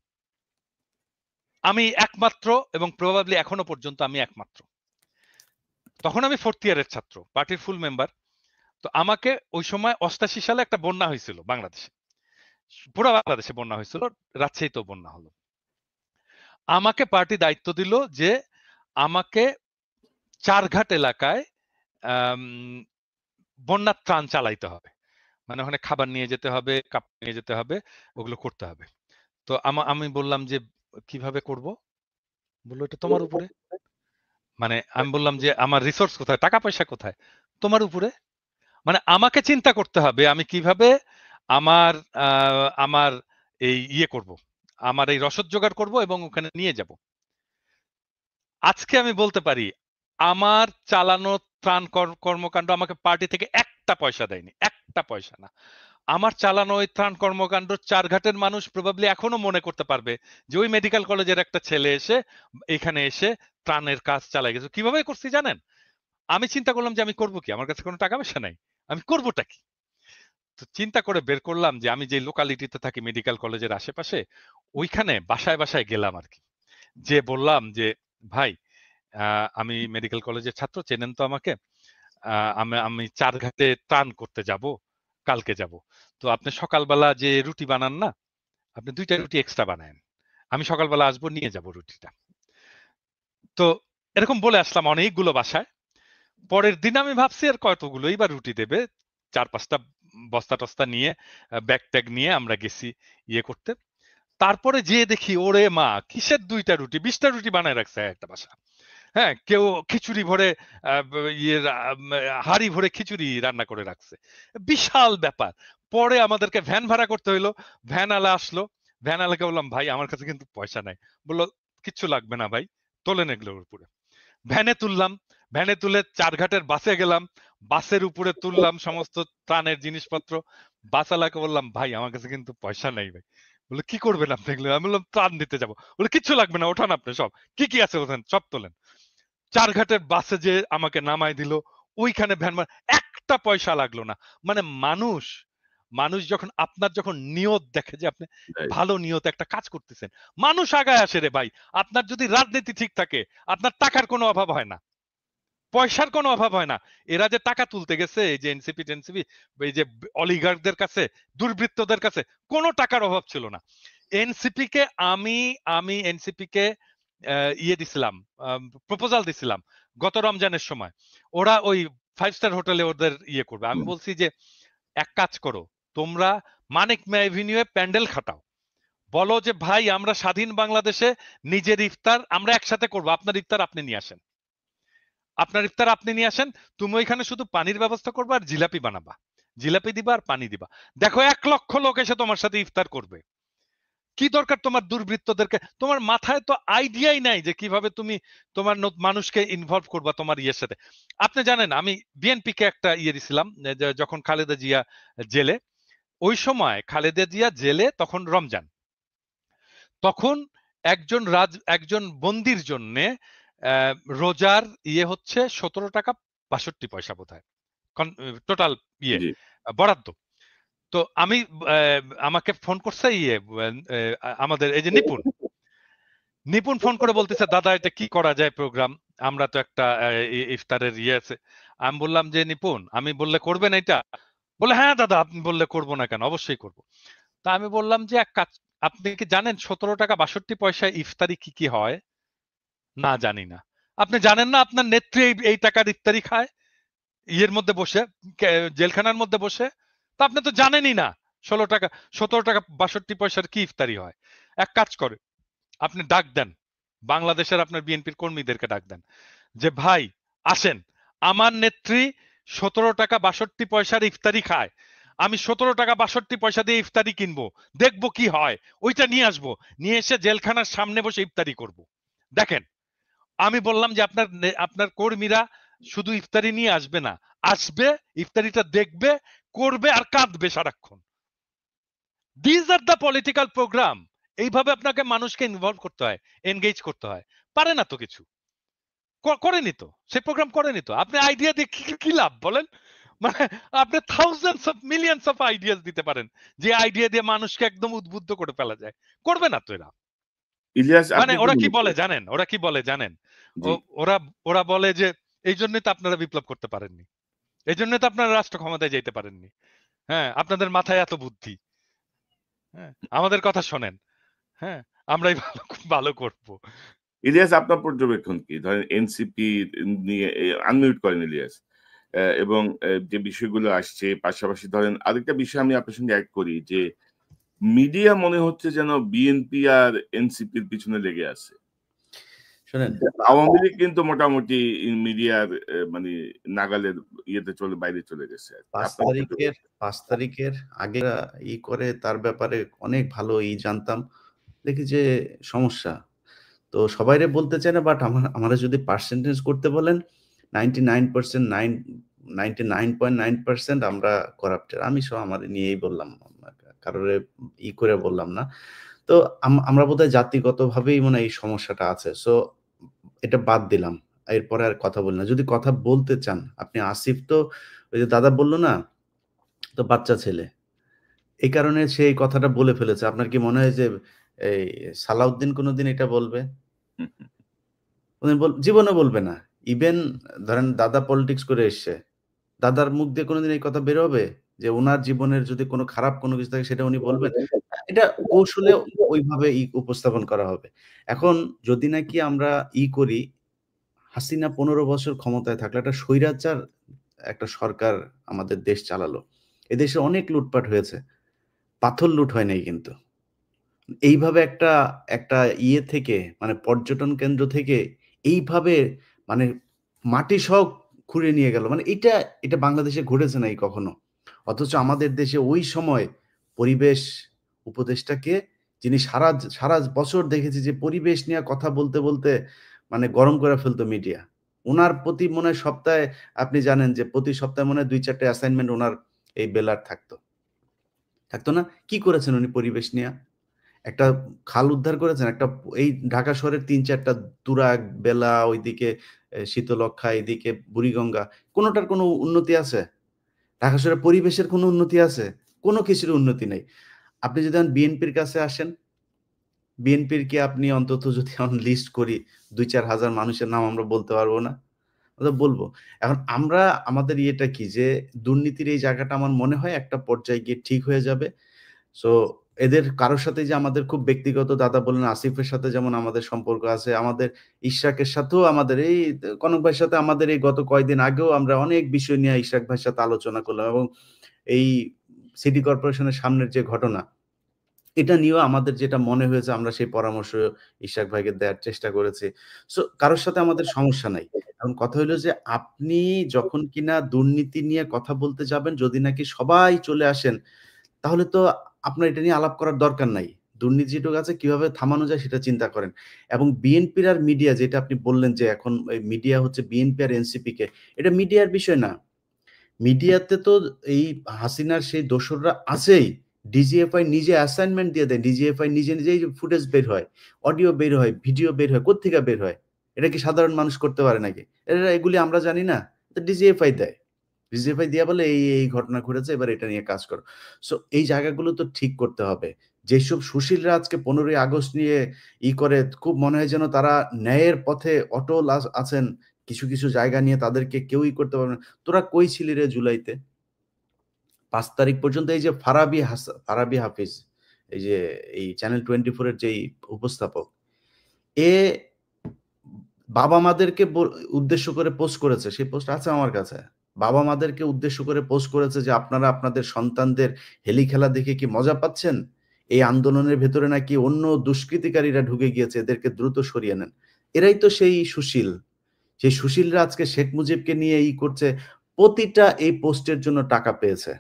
আমি একমাত্র, এবং প্রবাবলি এখনো পর্যন্ত আমি একমাত্র। তখন আমি 4th ইয়ারের ছাত্র, পার্টির ফুল মেম্বার। তো আমাকে ওই সময় 88 সালে একটা বন্যা হয়েছিল বাংলাদেশে। পুরো বাংলাদেশে বন্যা হয়েছিল, রাজশাহীতেও বন্যা হলো। আমাকে পার্টি দায়িত্ব দিল যে, আমাকে চারঘাট এলাকায় বন্যার ত্রাণ চালাইতে হবে, মানে ওখানে খাবার নিয়ে যেতে হবে, কাপড় নিয়ে যেতে হবে, ওগুলো করতে হবে। তো আমি বললাম যে কিভাবে করব? বললো এটা তোমার উপরে। মানে আমি বললাম যে আমার রিসোর্স কোথায়, টাকা পয়সা কোথায়? তোমার উপরে। মানে আমাকে চিন্তা করতে হবে আমি কিভাবে আমার আমার এই করব, আমার এই রসদ জোগাড় করব এবং ওখানে নিয়ে যাব। আজকে আমি বলতে পারি আমার চালানো ত্রাণ কর্মকাণ্ড আমাকে পার্টি থেকে একটা পয়সা দেয়নি, একটা পয়সা না। আমার চালানো ওই ত্রাণ কর্মকাণ্ড চারঘাটের মানুষ প্রবাবলি এখনো মনে করতে পারবে যে ওই মেডিকেল কলেজের একটা ছেলে এসে এখানে এসে ত্রাণের কাজ চালাই গেছে। কিভাবে করছি জানেন? আমি চিন্তা করলাম যে আমি করব কি, আমার কাছে কোনো টাকা পয়সা নাই, আমি করবোটা কি? তো চিন্তা করে বের করলাম যে আমি যে লোকালিটিতে থাকি মেডিকেল কলেজের আশেপাশে, ওইখানে বাসায় বাসায় গেলাম আর কি। যে বললাম যে ভাই আমি মেডিকেল কলেজের ছাত্র, চেনেন তো আমাকে, আমি চারঘাটে ত্রাণ করতে যাব, কালকে যাব। তো আপনি সকালবেলা যে রুটি বানান না, আপনি 2টা রুটি এক্সট্রা বানায়েন, আমি সকালবেলা আসবো, নিয়ে যাব রুটিটা। তো এরকম বলে আসলাম অনেকগুলো বাসায়। পরের দিন আমি ভাবছি আর কতগুলোই বা রুটি দেবে, 4-5টা বস্তা টস্তা নিয়ে ব্যাগ ট্যাগ নিয়ে আমরা গেছি করতে। তারপরে যেয়ে দেখি ওরে মা, কিসের 2টা রুটি, 20টা রুটি বানায় রাখছে একটা বাসা। হ্যাঁ, কেউ খিচুড়ি ভরে হাড়ি ভরে খিচুড়ি রান্না করে রাখছে। বিশাল ব্যাপার। পরে আমাদেরকে ভ্যান ভাড়া করতে হইলো, ভ্যান আলা আসলো, ভ্যান আলাকে বললাম ভাই আমার কাছে কিন্তু পয়সা নাই। বললো কিচ্ছু লাগবে না ভাই, তোলেন এগুলোর উপরে। ভ্যানে তুললাম, ভ্যানে তুলে চারঘাটের বাসে গেলাম, বাসের উপরে তুললাম সমস্ত ত্রাণের জিনিসপত্র। বাসওয়ালাকে বললাম ভাই আমার কাছে কিন্তু পয়সা নেই ভাই। বলে কি করবেন আপনি এগুলো? আমি বললাম ত্রাণ দিতে যাবো। বলে কিচ্ছু লাগবে না, ওঠান আপনি সব, কি কি আছে ওখানে সব তোলেন। চারঘাটের বাসে যে আমাকে নামাই দিল, ওইখানে ভ্যান একটা পয়সা লাগলো না। মানে মানুষ মানুষ যখন আপনার যখন নিয়ত দেখে যে আপনি রাইট। ভালো নিয়ত একটা কাজ করতেছেন, মানুষ আগায় আসে রে ভাই। আপনার যদি রাজনীতি ঠিক থাকে, আপনার টাকার কোনো অভাব হয় না, পয়সার কোনো অভাব হয় না। এরা যে টাকা তুলতে গেছে, এই যে এনসিপি টেনসিপি, এই যে অলিগার্কদের কাছে, দুর্বৃত্তদের কাছে কোনো টাকার অভাব ছিল না। এনসিপি কে আমি আমি এনসিপি কে দিছিলাম, প্রপোজাল দিছিলাম গত রমজানের সময়। ওরা ওই 5 স্টার হোটেলে ওদের করবে। আমি বলছি যে এক কাজ করো, তোমরা মানিক মে এভিনিউয়ে প্যান্ডেল খাটাও, বলো যে ভাই আমরা স্বাধীন বাংলাদেশে নিজের ইফতার আমরা একসাথে করব, আপনার ইফতার আপনি নিয়ে আসেন, আপনার ইফতার আপনি নিয়ে আসেন, তুমি ওইখানে শুধু পানির ব্যবস্থা করবে আর জিলাপি বানাবা, জিলাপি দিবা আর পানি দিবা। দেখো 1 লক্ষ লোক এসে তোমার সাথে ইফতার করবে। কি দরকার তোমার দুর্বৃত্তদেরকে? তোমার মাথায় তো আইডিয়াই নাই যে কিভাবে তুমি তোমার মানুষকে ইনভলভ করবা তোমার সাথে। আপনি জানেন আমি বিএনপি কে একটা দিছিলাম, যখন খালেদা জিয়া জেলে, ওই সময় খালেদা জিয়া জেলে, তখন রমজান, তখন একজন বন্দির জন্য রোজার হচ্ছে 17 টাকা 62 পয়সা বোধহয় টোটাল জি। বরাদ্দ। তো আমি আমাকে ফোন করছে আমাদের এই যে নিপুণ ফোন করে বলতেছে দাদা এটা কি করা যায় প্রোগ্রাম, আমরা তো একটা ইফতারের আছে। আমি বললাম যে নিপুণ, আমি বললে করবেন এটা? বলে হ্যাঁ দাদা আপনি বললে করবো না কেন, অবশ্যই করবো। তা আমি বললাম যে এক কাজ, আপনি কি জানেন 17 টাকা 62 পয়সায় ইফতারি কি কি হয়? না জানি না। আপনি জানেন না আপনার নেত্রী এই টাকার ইফতারি খায় মধ্যে বসে, জেলখানার মধ্যে বসে? তা আপনি তো জানেনই না 17 টাকা 62 পয়সার কি ইফতারি হয়। এক কাজ করে, আপনি ডাক দেন বাংলাদেশের আপনার বিএনপির কর্মীদেরকে, ডাক দেন যে ভাই আসেন, আমার নেত্রী 17 টাকা 62 পয়সার ইফতারি খায়, আমি 17 টাকা 62 পয়সা দিয়ে ইফতারি কিনবো, দেখবো কি হয়, ওইটা নিয়ে আসবো, নিয়ে এসে জেলখানার সামনে বসে ইফতারি করব। দেখেন, আমি বললাম যে আপনার কর্মীরা শুধু ইফতারি নিয়ে আসবে না, আসবে ইফতারিটা দেখবে, করবে আর কাঁদবে সারাক্ষণ। This are the political program. এইভাবে আপনাকে মানুষকে ইনভলভ করতে হয়, এনগেজ করতে হয়। পারে না তো কিছু, করেনি তো, সে প্রোগ্রাম করেনি তো। আপনি আইডিয়া দিয়ে কি লাভ বলেন? মানে আপনি thousands of millions of ideas দিতে পারেন, যে আইডিয়া দিয়ে মানুষকে একদম উদ্বুদ্ধ করে ফেলা যায়, করবে না তো এরা। ইলিয়াস মানে আপনি কি ওরা কি মনে বলে করেন? জানেন, ওরা কি বলে জানেন, জি। ওরা ওরা বলে যে এই জন্যই তো আপনারা বিপ্লব করতে পারেননি, এই জন্যই তো আপনারা রাষ্ট্র ক্ষমতায় যেতে পারেননি। হ্যাঁ, আপনাদের মাথায় এত বুদ্ধি। হ্যাঁ, আমাদের কথা শোনেন। হ্যাঁ, আমরাই ভালো ভালো করবো। ইলিয়াস, আপনার পর্যবেক্ষণ কি? ধরেন এনসিপি নিয়ে আনমিউট করেন ইলিয়াস। এবং যে বিষয়গুলো আসছে, পাশাপাশি ধরেন আরেকটা বিষয় আমি আপনার সঙ্গে এড করি যে মিডিয়া মনে হচ্ছে যেন বিএনপি আর এনসিপির পিছনে লেগে আছে। শোনেন, আওয়ামী লীগ কিন্তু মোটামুটি মিডিয়ার মানে নাগালের বাইরে চলে গেছে। 5 তারিখের আগে করে তার ব্যাপারে অনেক ভালো জানতাম। দেখি যে সমস্যা। তো সবাইরে বলতে চাই না, বাট আমারে যদি পার্সেন্টেজ করতে বলেন 99% আমরা করাপ্টেড। আমি সহ আমারে নিয়েই বললাম। কারোরে করে বললাম না। তো আমরা বোধহয় জাতিগতভাবেই মনে হয় এই সমস্যাটা আছে। সো এটা বাদ দিলাম। এরপরে আর কথা বলি না। যদি কথা বলতে চান, আপনি আসিফ তো ওই যে দাদা বলল না, তো বাচ্চা ছেলে। এই কারণে সে এই কথাটা বলে ফেলেছে। আপনার কি মনে হয় যে এই সালাউদ্দিন কোনদিন এটা বলবে? জীবনে বলবে না। ইভেন ধরেন দাদা পলিটিক্স করে এসছে। দাদার মুখ দিয়ে কোনদিন এই কথা বের হবে যে উনার জীবনের যদি কোনো খারাপ কোনো কিছু থাকে সেটা উনি বলবেন? এটা কৌশলে ওইভাবে উপস্থাপন করা হবে। এখন যদি নাকি আমরা করি, হাসিনা ১৫ বছর ক্ষমতায় থাকলে একটা স্বৈরাচার একটা সরকার আমাদের দেশ চালালো। এদেশে অনেক লুটপাট হয়েছে। পাথর লুট হয় নাই কিন্তু। এইভাবে একটা থেকে মানে পর্যটন কেন্দ্র থেকে এইভাবে মানে মাটি সহ খুঁড়ে নিয়ে গেল। মানে এটা বাংলাদেশে ঘটেছে নাই কখনো। অথচ আমাদের দেশে ওই সময় পরিবেশ উপদেষ্টাকে, যিনি সারা বছর দেখেছি যে পরিবেশ নিয়ে কথা বলতে, বলতে মানে গরম করে ফেলতো মিডিয়া। উনার প্রতি মনে হয় সপ্তাহে, আপনি জানেন যে প্রতি সপ্তাহে মনে হয় ২-৪ টা অ্যাসাইনমেন্ট উনার এই বেলার থাকতো। থাকতো না? কি করেছেন উনি পরিবেশ নিয়া? একটা খাল উদ্ধার করেছেন। এই ঢাকা শহরের ৩-৪ টা তুরাগ, বেলা, ওইদিকে শীতলক্ষ্যা, এদিকে বুড়িগঙ্গা, কোনটার কোনো উন্নতি আছে? ঢাকা শহরের পরিবেশের কোনো উন্নতি আছে? কোনো কিছুর উন্নতি নাই। আপনি যদি বিএনপির কাছে আসেন, বিএনপির কি আপনি অন্তত যদি লিস্ট করি ২-৪ হাজার মানুষের নাম আমরা বলতে পারবো না? বলবো। এখন আমরা আমাদের কি যে দুর্নীতির এই জায়গাটা আমার মনে হয় একটা পর্যায়ে গিয়ে ঠিক হয়ে যাবে। সো এদের কারোর সাথে যে আমাদের খুব ব্যক্তিগত, দাদা বললেন আসিফের সাথে যেমন আমাদের সম্পর্ক আছে, আমাদের ইশরাকের সাথেও আমাদের এই কনক ভাইয়ের সাথে আমাদের এই গত কয়েকদিন আগেও আমরা অনেক বিষয় নিয়ে ইশরাক ভাইয়ের সাথে আলোচনা করলাম এবং এই সিটি কর্পোরেশনের সামনের যে ঘটনা, এটা নিয়েও আমাদের যেটা মনে হয়েছে আমরা সেই পরামর্শ ইশরাক ভাইকে দেওয়ার চেষ্টা করেছি। সো কারোর সাথে আমাদের সমস্যা নাই। এখন কথা হইলো যে আপনি যখন কিনা দুর্নীতি নিয়ে কথা বলতে যাবেন, যদি নাকি সবাই চলে আসেন, তাহলে তো আপনার এটা নিয়ে আলাপ করার দরকার নাই। দুর্নীতি যেটুকু আছে কিভাবে থামানো যায় সেটা চিন্তা করেন। এবং বিএনপির আর মিডিয়া, যেটা আপনি বললেন যে এখন এই মিডিয়া হচ্ছে বিএনপি আর এনসিপি কে, এটা মিডিয়ার বিষয় না। মিডিয়াতে তো এই হাসিনার সেই দোসররা আছেই। ডিজিএফআই নিজে অ্যাসাইনমেন্ট দিয়ে দেয়। ডিজিএফআই নিজেই ফুটেজ বের হয়, অডিও বের হয়, ভিডিও বের হয়। কোত্থেকে বের হয়? এটা কি সাধারণ মানুষ করতে পারে নাকি? এগুলি আমরা জানি না? তো ডিজিএফআই দেয়। ডিজিএফআই দিয়া বলে এই ঘটনা ঘটেছে, এবার এটা নিয়ে কাজ করো। সো এই জায়গাগুলো তো ঠিক করতে হবে। যেসব সুশীলরা আজকে 15ই আগস্ট নিয়ে করে, খুব মনে হয় যেন তারা ন্যায়ের পথে অটল আছেন। কিছু জায়গা নিয়ে তাদেরকে কেউই করতে পারবে না। তোরা কই ছিলি রে জুলাইতে? ৫ তারিখ পর্যন্ত এই যে ফারাবী হাফিজ, এই যে এই চ্যানেল 24 এর যেই উপস্থাপক, এ বাবা-মাদেরকে উদ্দেশ্য করে পোস্ট করেছে। সেই পোস্ট আছে আমার কাছে। বাবা-মাদেরকে উদ্দেশ্য করে পোস্ট করেছে যে, "আপনারা আপনাদের সন্তানদের হেলি খেলা দেখে কি মজা পাচ্ছেন? এই আন্দোলনের ভেতরে নাকি অন্য দুষ্কৃতিকারীরা ঢুকে গিয়েছে। এদেরকে দ্রুত সরিয়ে নেন।" এরাই তো সেই সুশীল। সেই সুশীলরা আজকে শেখ মুজিবকে নিয়ে করছে। প্রতিটা এই পোস্টের জন্য টাকা পেয়েছে।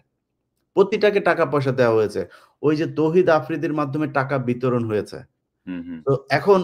প্রতিটাকে টাকা পয়সা দেওয়া হয়েছে। ওই যে তৌহিদ আফ্রিদির মাধ্যমে টাকা বিতরণ হয়েছে। তো এখন